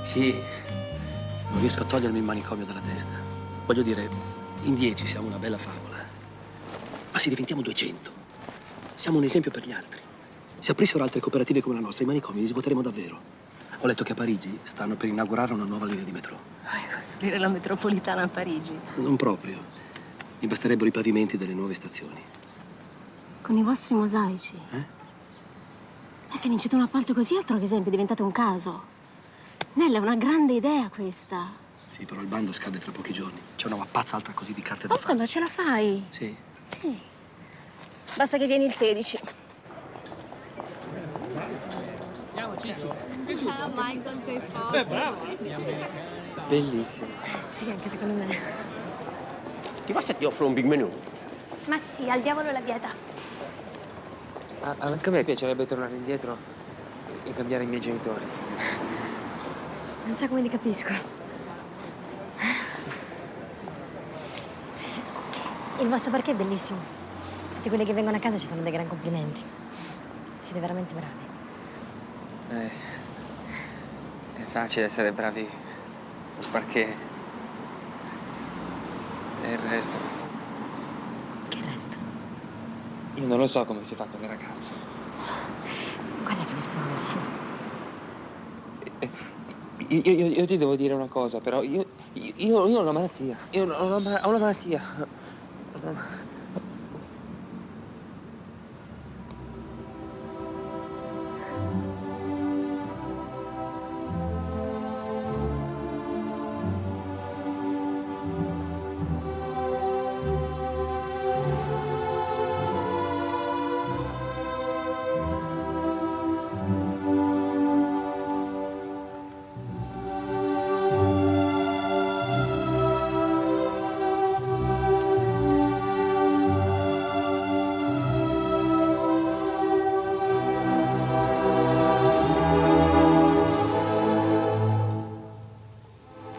Sì, non riesco a togliermi il manicomio dalla testa. Voglio dire, in 10 siamo una bella favola. Ma se diventiamo 200, siamo un esempio per gli altri. Se aprissero altre cooperative come la nostra, i manicomi li svuoteremo davvero. Ho letto che a Parigi stanno per inaugurare una nuova linea di metro. Vuoi costruire la metropolitana a Parigi? Non proprio. Mi basterebbero i pavimenti delle nuove stazioni. Con i vostri mosaici? E se vincete un appalto così, altro che esempio, diventate un caso. Nella, è una grande idea questa. Sì, però il bando scade tra pochi giorni. C'è una mappazza altra così di carte da Oh, fare. ma ce la fai? Sì. Sì. Basta che vieni il 16. Bellissimo. Sì, anche secondo me. Ti va se ti offro un big menù? Ma sì, al diavolo la dieta. Anche a me piacerebbe tornare indietro e cambiare i miei genitori. Non so come ti capisco. Il vostro parquet è bellissimo. Tutti quelli che vengono a casa ci fanno dei gran complimenti. Siete veramente bravi. È facile essere bravi al parquet. E il resto? Che resto? Io non lo so come si fa con le ragazze. Guarda che nessuno lo sa. Io ti devo dire una cosa, però io ho una malattia. Io ho una malattia.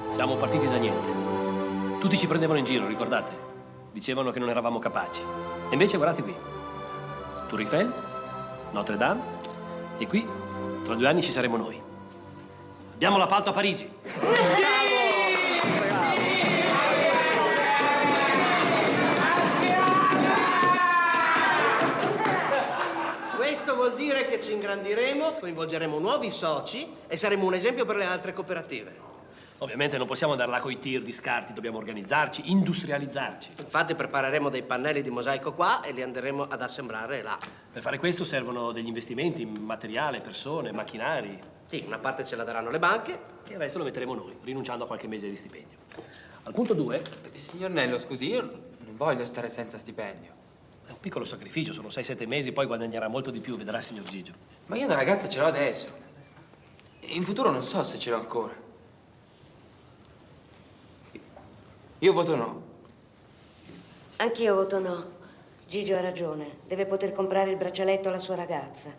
Siamo partiti da niente. Tutti ci prendevano in giro, ricordate? Dicevano che non eravamo capaci. E invece guardate qui. Tour Eiffel, Notre Dame e qui, tra 2 anni ci saremo noi. Abbiamo l'appalto a Parigi. Questo vuol dire che ci ingrandiremo, coinvolgeremo nuovi soci e saremo un esempio per le altre cooperative. Ovviamente non possiamo andare là coi tir di scarti, dobbiamo organizzarci, industrializzarci. Infatti prepareremo dei pannelli di mosaico qua e li andremo ad assemblare là. Per fare questo servono degli investimenti in materiale, persone, macchinari. Sì, una parte ce la daranno le banche. E il resto lo metteremo noi, rinunciando a qualche mese di stipendio. Al punto 2... Signor Nello, scusi, io non voglio stare senza stipendio. È un piccolo sacrificio, sono 6-7 mesi, poi guadagnerà molto di più, vedrà, signor Gigio. Ma io una ragazza ce l'ho adesso. In futuro non so se ce l'ho ancora. Io voto no. Anch'io voto no. Gigio ha ragione. Deve poter comprare il braccialetto alla sua ragazza.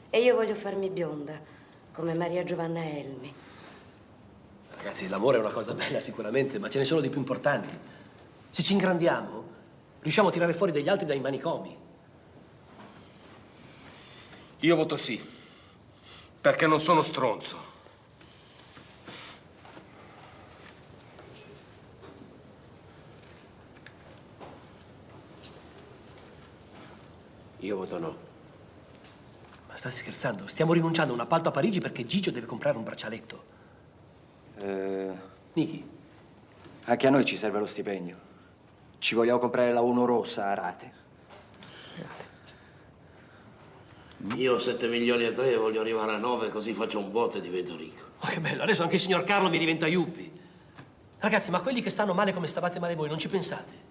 E io voglio farmi bionda, come Maria Giovanna Elmi. Ragazzi, l'amore è una cosa bella sicuramente, ma ce ne sono di più importanti. Se ci ingrandiamo, riusciamo a tirare fuori degli altri dai manicomi. Io voto sì, perché non sono stronzo. Io voto no. Ma state scherzando? Stiamo rinunciando a un appalto a Parigi perché Gigio deve comprare un braccialetto. Niki? Anche a noi ci serve lo stipendio. Ci vogliamo comprare la 1 rossa a rate. Io 7 milioni e 3 voglio arrivare a 9, così faccio un botto e divento ricco. Oh, che bello, adesso anche il signor Carlo mi diventa yuppie. Ragazzi, ma quelli che stanno male come stavate male voi, non ci pensate?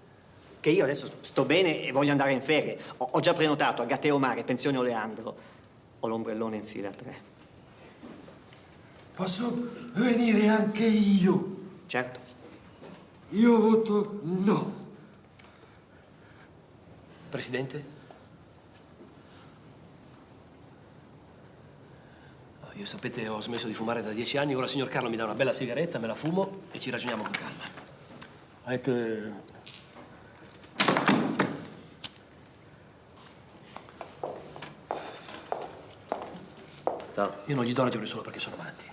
Che io adesso sto bene e voglio andare in ferie. Ho già prenotato a Gatteo Mare, pensione Oleandro. Ho l'ombrellone in fila 3. Posso venire anche io? Certo. Io voto no. Presidente? Oh, io sapete, ho smesso di fumare da 10 anni, ora il signor Carlo mi dà una bella sigaretta, me la fumo e ci ragioniamo con calma. Avete... Io non gli do ragione solo perché sono amanti.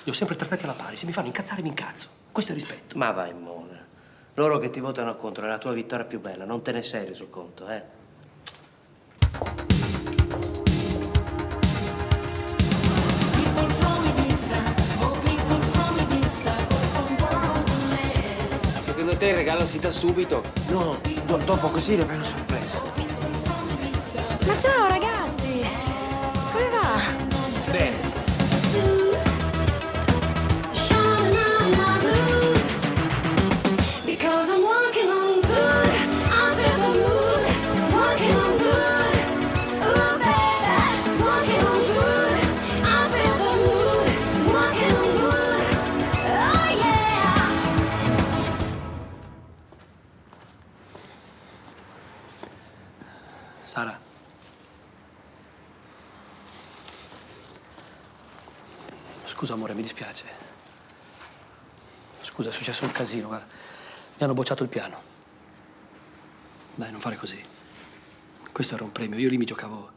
Li ho sempre trattati alla pari. Se mi fanno incazzare, mi incazzo. Questo è rispetto. Ma vai, Mona. Loro che ti votano contro è la tua vittoria più bella. Non te ne sei reso conto, eh? Secondo te il regalo si dà subito? No, dopo così le fai una sorpresa. Ma ciao ragazzi! Come va? Bene. Sara. Scusa, amore, mi dispiace. Scusa, è successo un casino, guarda. Mi hanno bocciato il piano. Dai, non fare così. Questo era un premio, io lì mi giocavo.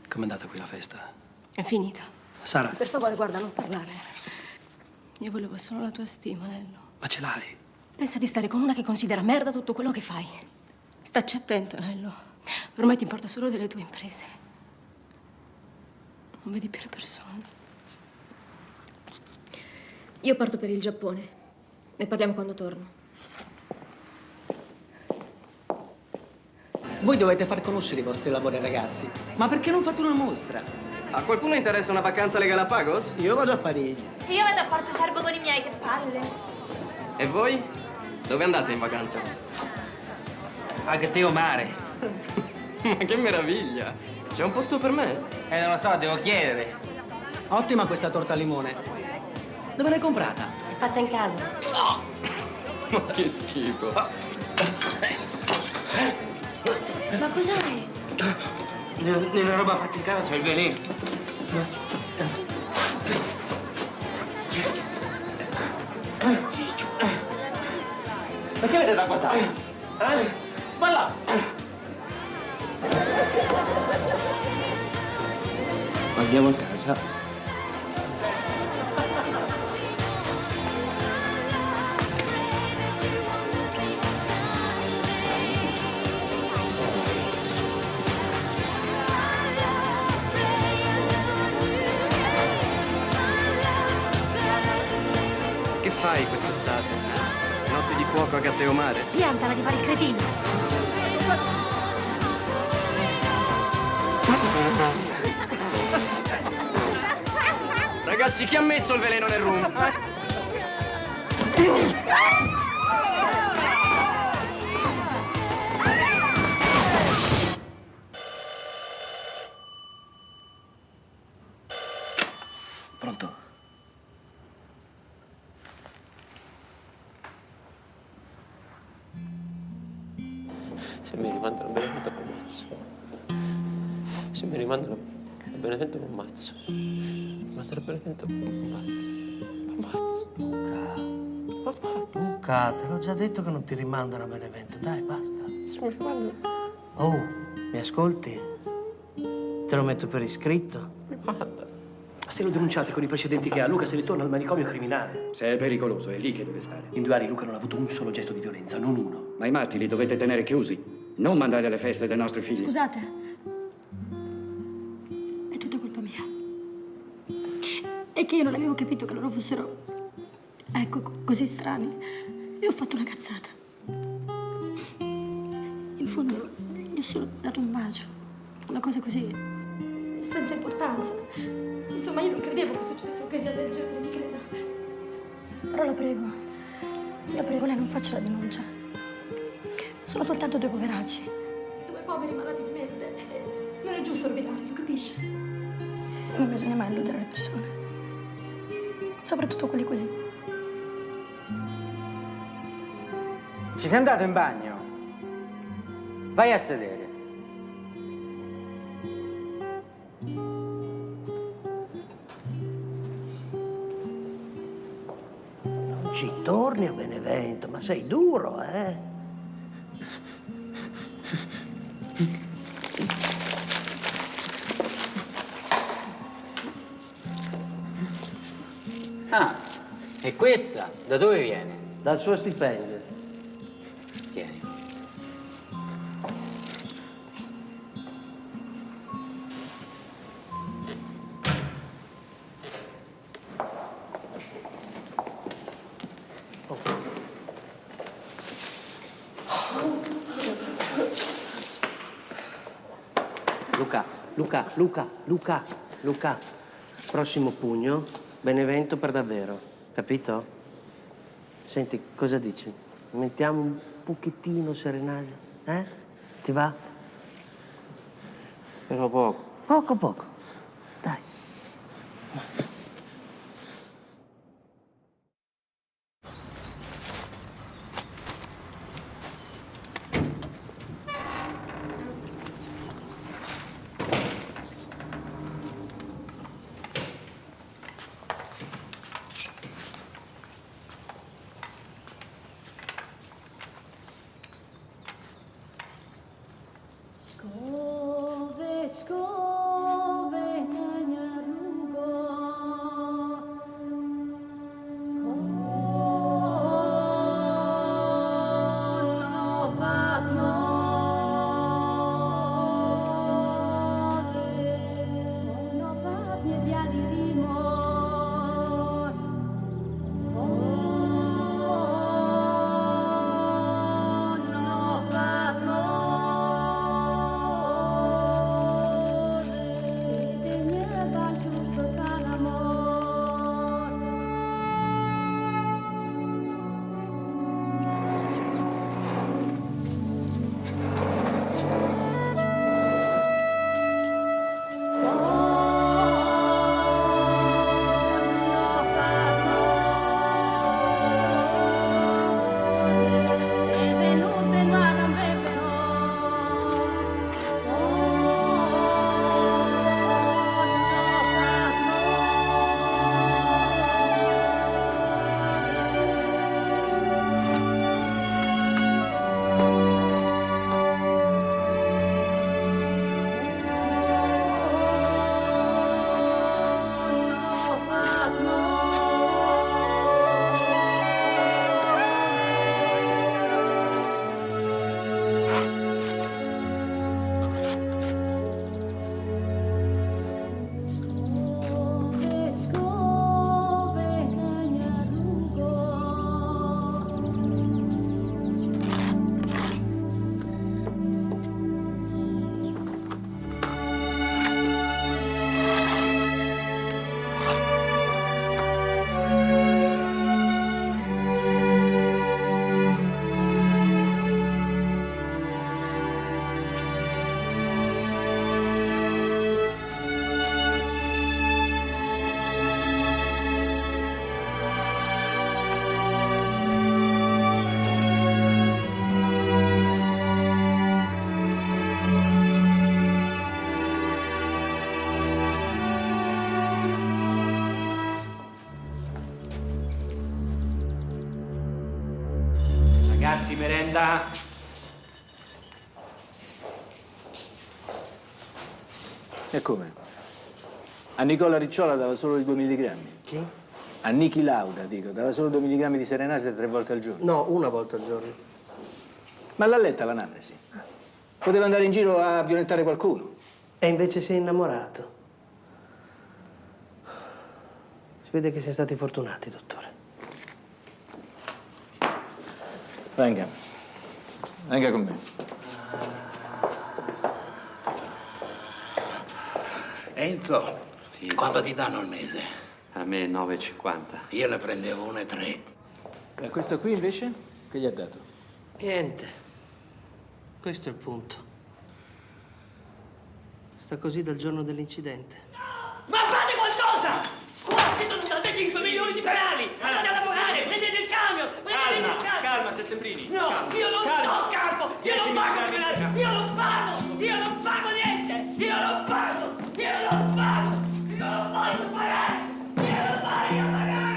Com'è andata qui la festa? È finita. Sara. Per favore, guarda, non parlare. Io volevo solo la tua stima, Nello. Ma ce l'hai? Pensa di stare con una che considera merda tutto quello che fai. Stacci attento, Nello. Ormai ti importa solo delle tue imprese. Non vedi più le persone. Io parto per il Giappone. Ne parliamo quando torno. Voi dovete far conoscere i vostri lavori ai ragazzi. Ma perché non fate una mostra? A qualcuno interessa una vacanza alle Galapagos? Io vado a Parigi. Io vado a Porto Cervo con i miei, che palle. E voi? Dove andate in vacanza? A Gatteo Mare. Ma che meraviglia! C'è un posto per me? Non lo so, devo chiedere. Ottima questa torta al limone. Dove l'hai comprata? È fatta in casa. Ma che schifo! Ma cos'hai? Nella roba fatta in casa c'è il veleno. Perché avete da guardare? Va là! Andiamo a casa. Che fai quest'estate? Notti di fuoco a Gatteo Mare? Piantala di fare il cretino. ragazzi, chi ha messo il veleno nel rum? Pronto? Se mi rimandano a Benevento lo ammazzo. Se mi rimandano a Benevento lo ammazzo. Mi rimandano a Benevento lo ammazzo. Lo ammazzo. Luca, te l'ho già detto che non ti rimandano a Benevento. Dai, basta. Se mi rimandano... Oh, mi ascolti? Te lo metto per iscritto. Mi manda. Se lo denunciate con i precedenti che ha, Luca se ne torna al manicomio criminale. Se è pericoloso, è lì che deve stare. In 2 anni Luca non ha avuto un solo gesto di violenza, non uno. Ma i matti li dovete tenere chiusi, non mandare alle feste dei nostri figli. Scusate, è tutta colpa mia. È che io non avevo capito che loro fossero, ecco, così strani. E ho fatto una cazzata. In fondo, gli ho solo dato un bacio. Una cosa così, senza importanza. Insomma, io non credevo che successe un'occasione del genere, mi creda. Però la prego, lei non faccia la denuncia. Sono soltanto 2 poveracci. 2 poveri malati di mente. Non è giusto rovinarli, lo capisce? Non bisogna mai illudere le persone. Soprattutto quelli così. Ci sei andato in bagno? Vai a sedere. Non ci torni a Benevento, ma sei duro, eh? Ah, e questa da dove viene? Dal suo stipendio. Tieni. Luca. Prossimo pugno, Benevento per davvero, capito? Senti, cosa dici? Mettiamo un pochettino serenase, eh? Ti va? Però poco. Poco. Dai. Ragazzi, merenda. E come? A Nicola Ricciola dava solo i 2 milligrammi. Chi? A Niki Lauda, dico, dava solo 2 milligrammi di Serenase 3 volte al giorno. No, una volta al giorno. Ma l'ha letta l'anamnesi? Poteva andare in giro a violentare qualcuno. E invece si è innamorato. Si vede che siete stati fortunati, dottore. Venga. Venga con me. Enzo, quanto ti danno al mese? A me 9,50. Io ne prendevo 1,3. E questo qui invece? Che gli ha dato? Niente. Questo è il punto. Sta così dal giorno dell'incidente. Ma fate qualcosa! Qua ti sono date 5 milioni di penali! Andate a lavorare, prendete il camion, prendete gli scarti! Calma, Settembrini. No, calma, io non calma. sto a campo! Io non pago i penali! Io non pago! Io non pago niente! Io non pago! Io non pago! Io non voglio pagare! Io non voglio pagare!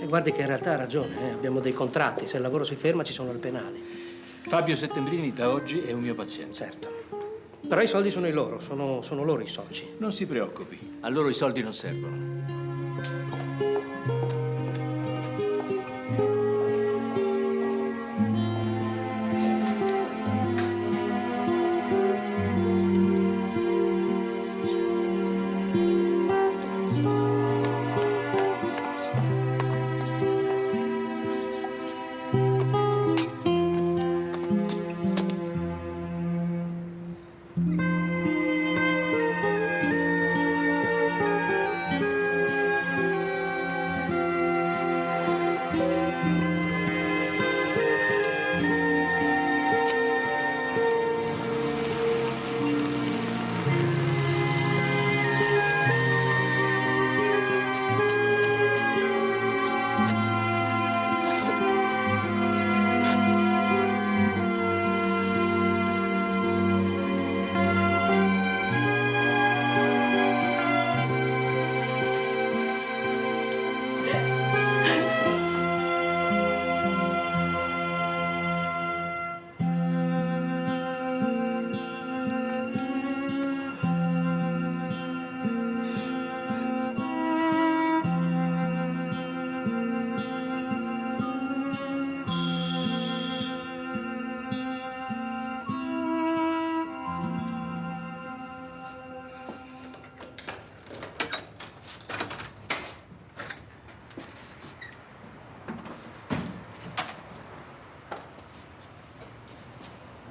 E guardi che in realtà ha ragione, abbiamo dei contratti. Se il lavoro si ferma ci sono le penali. Fabio Settembrini da oggi è un mio paziente. Certo. Però i soldi sono i loro, sono loro i soci. Non si preoccupi, a loro i soldi non servono.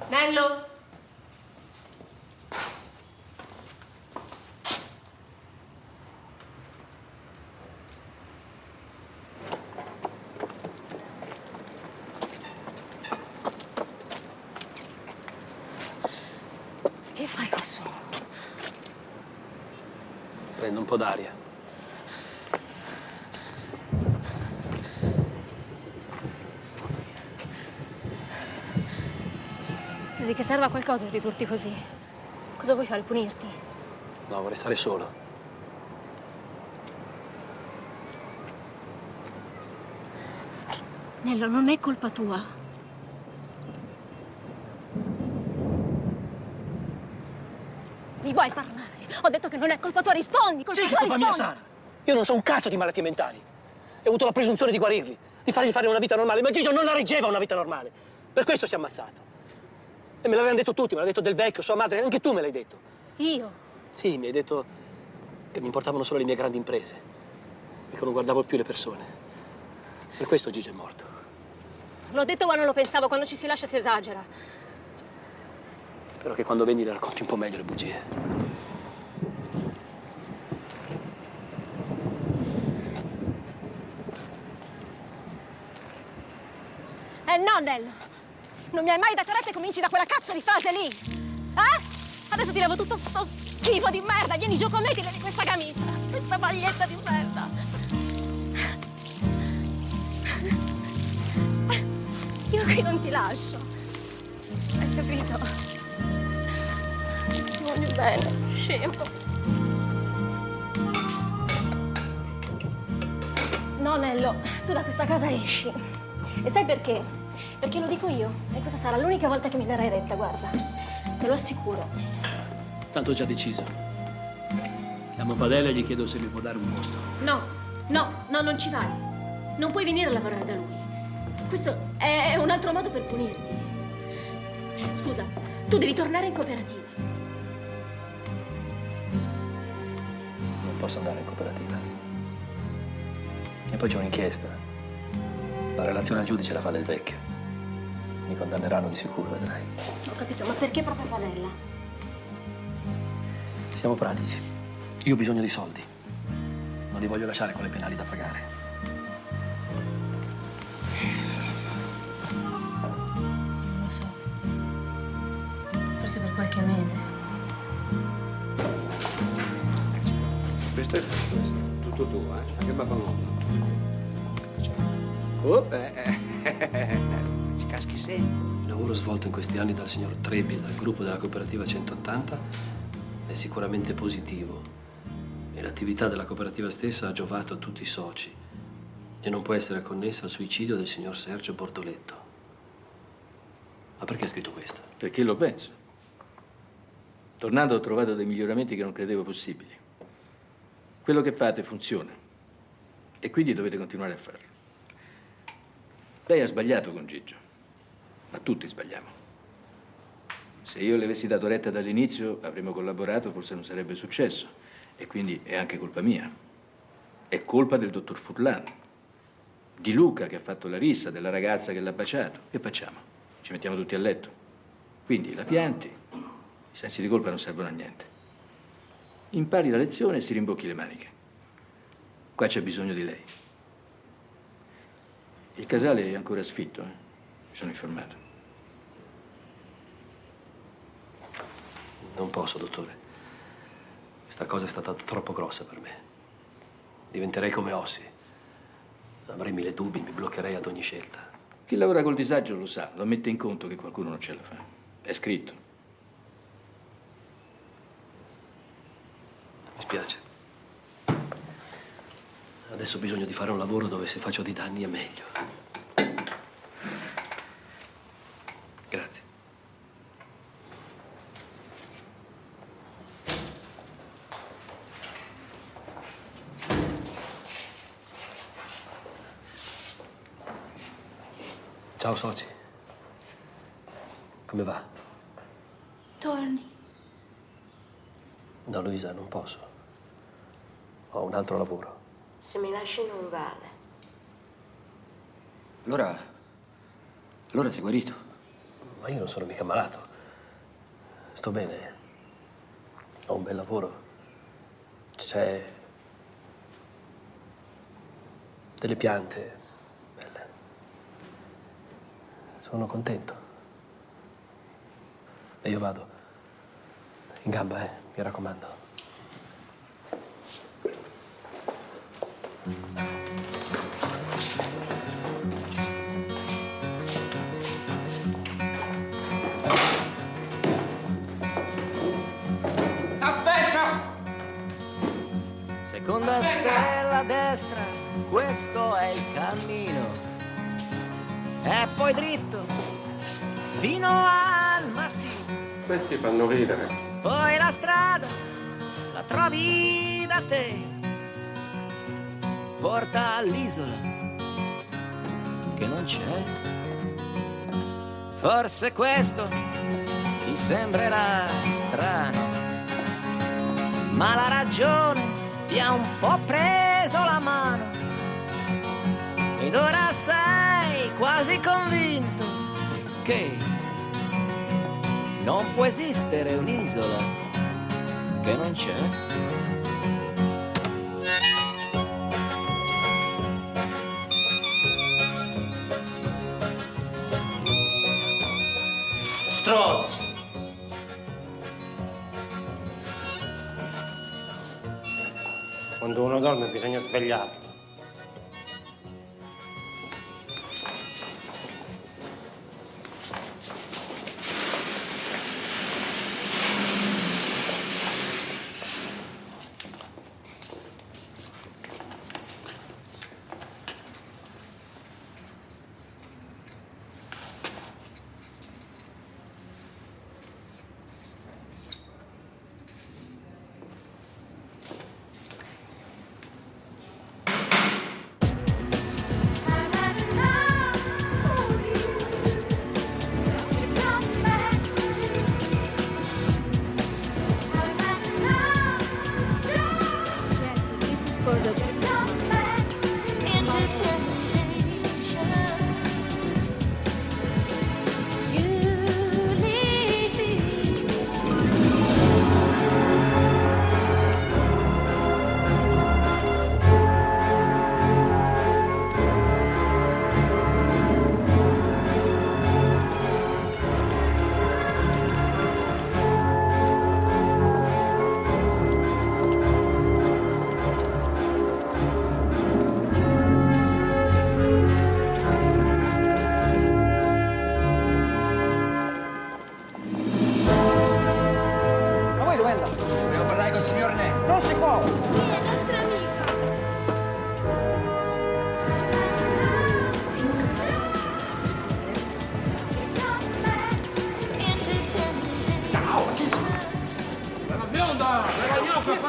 Nello? Che fai qua su? Prendo un po' d'aria. Credi che serva a qualcosa ridurti così? Cosa vuoi fare, punirti? No, vorrei stare solo. Nello, non è colpa tua. Mi vuoi parlare? Ho detto che non è colpa tua, rispondi! Colpa Sì, tua, che colpa mia, rispondi! Sara! Io non so un cazzo di malattie mentali. Ho avuto la presunzione di guarirli, di fargli fare una vita normale, ma Gigio non la reggeva una vita normale. Per questo si è ammazzato. E me l'avevano detto tutti, me l'ha detto Del Vecchio, sua madre, anche tu me l'hai detto. Io? Sì, mi hai detto che mi importavano solo le mie grandi imprese e che non guardavo più le persone. Per questo Gigio è morto. L'ho detto ma non lo pensavo, quando ci si lascia si esagera. Spero che quando vendi le racconti un po' meglio le bugie. No, Nello! Non mi hai mai dato retta e cominci da quella cazzo di frase lì! Eh? Adesso ti levo tutto sto schifo di merda! Vieni giù con me e ti levi questa camicia! Questa maglietta di merda! Io qui non ti lascio! Hai capito? Ti voglio bene, scemo! No, No, Nello, tu da questa casa esci. E sai perché? Perché lo dico io. E questa sarà l'unica volta che mi darai retta, guarda. Te lo assicuro. Tanto ho già deciso. Chiamo Padella e gli chiedo se mi può dare un posto. No, non ci vai. Non puoi venire a lavorare da lui. Questo è un altro modo per punirti. Scusa, tu devi tornare in cooperativa. Non posso andare in cooperativa. E poi c'è un'inchiesta. La relazione al giudice la fa del vecchio. Mi condanneranno di sicuro, vedrai. Ho capito, ma perché proprio Padella? Siamo pratici. Io ho bisogno di soldi. Non li voglio lasciare con le penali da pagare. Non lo so. Forse per qualche mese. Questo è tutto tuo, eh? Che bafanotto. Ci caschi sempre. Il lavoro svolto in questi anni dal signor Trebbi e dal gruppo della cooperativa 180 è sicuramente positivo e l'attività della cooperativa stessa ha giovato a tutti i soci e non può essere connessa al suicidio del signor Sergio Bortoletto. Ma perché ha scritto questo? Perché lo penso. Tornando ho trovato dei miglioramenti che non credevo possibili. Quello che fate funziona e quindi dovete continuare a farlo. Lei ha sbagliato con Gigio, ma tutti sbagliamo. Se io le avessi dato retta dall'inizio, avremmo collaborato, forse non sarebbe successo. E quindi è anche colpa mia. È colpa del dottor Furlan, di Luca che ha fatto la rissa, della ragazza che l'ha baciato. Che facciamo? Ci mettiamo tutti a letto. Quindi la pianti, i sensi di colpa non servono a niente. Impari la lezione e si rimbocchi le maniche. Qua c'è bisogno di lei. Il casale è ancora sfitto, Mi sono informato. Non posso, dottore. Questa cosa è stata troppo grossa per me. Diventerei come Ossi. Avrei mille dubbi, mi bloccherei ad ogni scelta. Chi lavora col disagio lo sa, lo mette in conto che qualcuno non ce la fa. È scritto. Mi spiace. Adesso ho bisogno di fare un lavoro dove se faccio dei danni è meglio. Grazie. Ciao, soci. Come va? Torni. No, Luisa, non posso. Ho un altro lavoro. Se mi lasci non vale. Allora sei guarito? Ma io non sono mica malato. Sto bene. Ho un bel lavoro. C'è delle piante belle. Sono contento. E io vado. In gamba, mi raccomando. Seconda stella a destra, questo è il cammino. E poi dritto fino al mattino. Questi fanno ridere. Poi la strada la trovi da te. Porta all'isola che non c'è. Forse questo ti sembrerà strano, ma la ragione ti ha un po' preso la mano ed ora sei quasi convinto che non può esistere un'isola che non c'è. Strozzi! Quando uno dorme bisogna svegliarlo.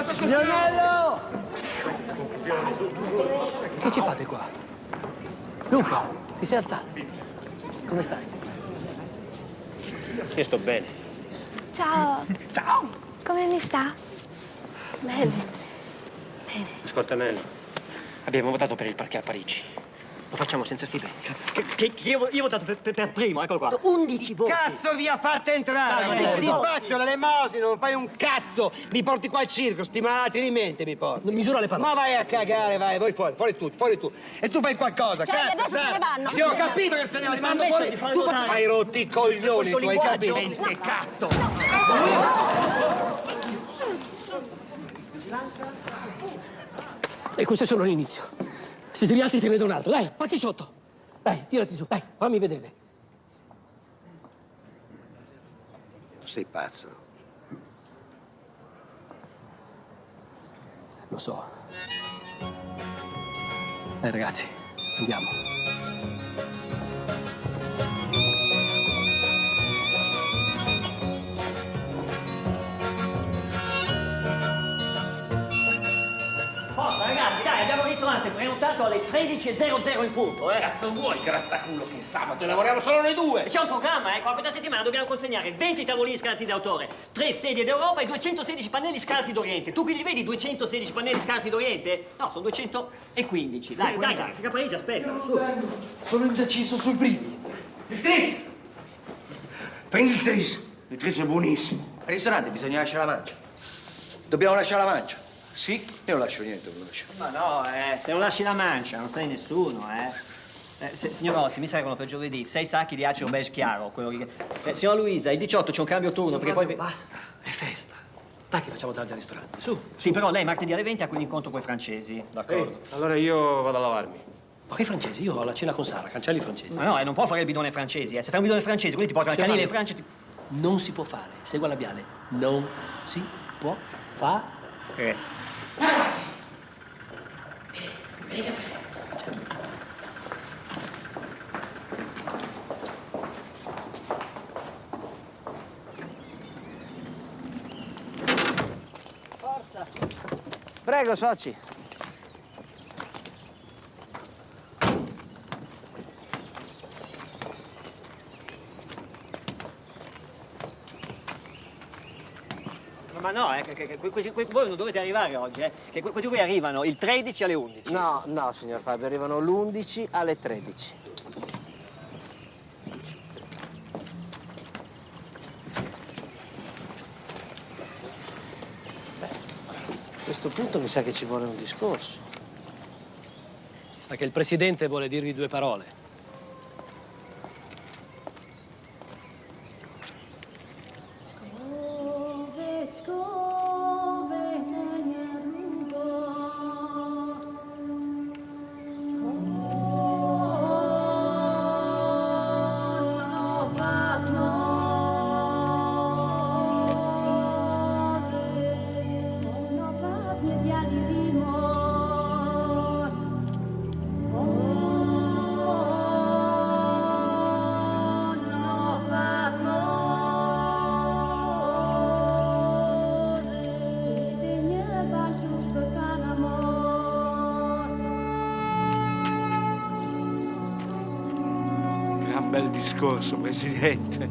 Signor Nello! Che ci fate qua? Luca, ti sei alzato? Come stai? Io sto bene. Ciao. Ciao. Come mi sta? Bene. Ascolta, Nello. Abbiamo votato per il parquet a Parigi. Lo facciamo senza stipendio. Io ho votato per primo, eccolo qua. 11 voti. Cazzo, via, fate entrare! Dai, Ti faccio l'elemosina, non fai un cazzo! Mi porti qua al circo, stimati di mente mi porti. Misura le parole. Ma vai a cagare, vai, voi fuori tu. E tu fai qualcosa, Cioè, cazzo! adesso se ne vanno. Sì, ho capito che se ne vanno fuori. Tu hai rotti i coglioni, tu hai capito? Mentecatto! E questo è solo l'inizio. Se ti rialzi ti vedo un altro. Dai, fatti sotto. Dai, tirati su. Dai, fammi vedere. Tu sei pazzo. Lo so. Dai, ragazzi, andiamo. Forza, ragazzi, dai, abbiamo il ristorante prenotato alle 13:00 in punto, Cazzo vuoi, grattaculo, che è sabato e lavoriamo solo noi due? C'è un programma, qua questa settimana dobbiamo consegnare 20 tavolini scalati d'autore, 3 sedie d'Europa e 216 pannelli scalati d'Oriente. Tu qui li vedi 216 pannelli scalati d'Oriente? No, sono 215. Dai, fica Parigi, aspetta, su. Sono indeciso sui primi. Il tris! Prendi il tris. Il tris è buonissimo. Al ristorante bisogna lasciare la mancia. Dobbiamo lasciare la mancia. Sì. Io non lascio niente, non lascio. Ma no, se non lasci la mancia non sei nessuno, signor Rossi, mi servono per giovedì 6 sacchi di acero beige chiaro. Signora Luisa, il 18 c'è un cambio turno perché poi... Basta, è festa. Dai che facciamo tardi al ristorante, su. Sì, però lei martedì alle 20 ha quell'incontro con i francesi. D'accordo. Allora io vado a lavarmi. Ma che francesi? Io ho la cena con Sara, cancelli francesi. Ma no, non può fare il bidone francesi, Se fai un bidone francese, quelli ti portano al canile in Francia. Non si può fare, segua il labiale. Non si può fare. Ragazzi! Venite qui. Forza! Prego, soci. Ma no, voi non dovete arrivare oggi, Che questi qui arrivano il 13 alle 11. No, signor Fabio, arrivano l'11 alle 13. Beh, a questo punto mi sa che ci vuole un discorso. Sa che il presidente vuole dirgli 2 parole. Bel discorso, Presidente.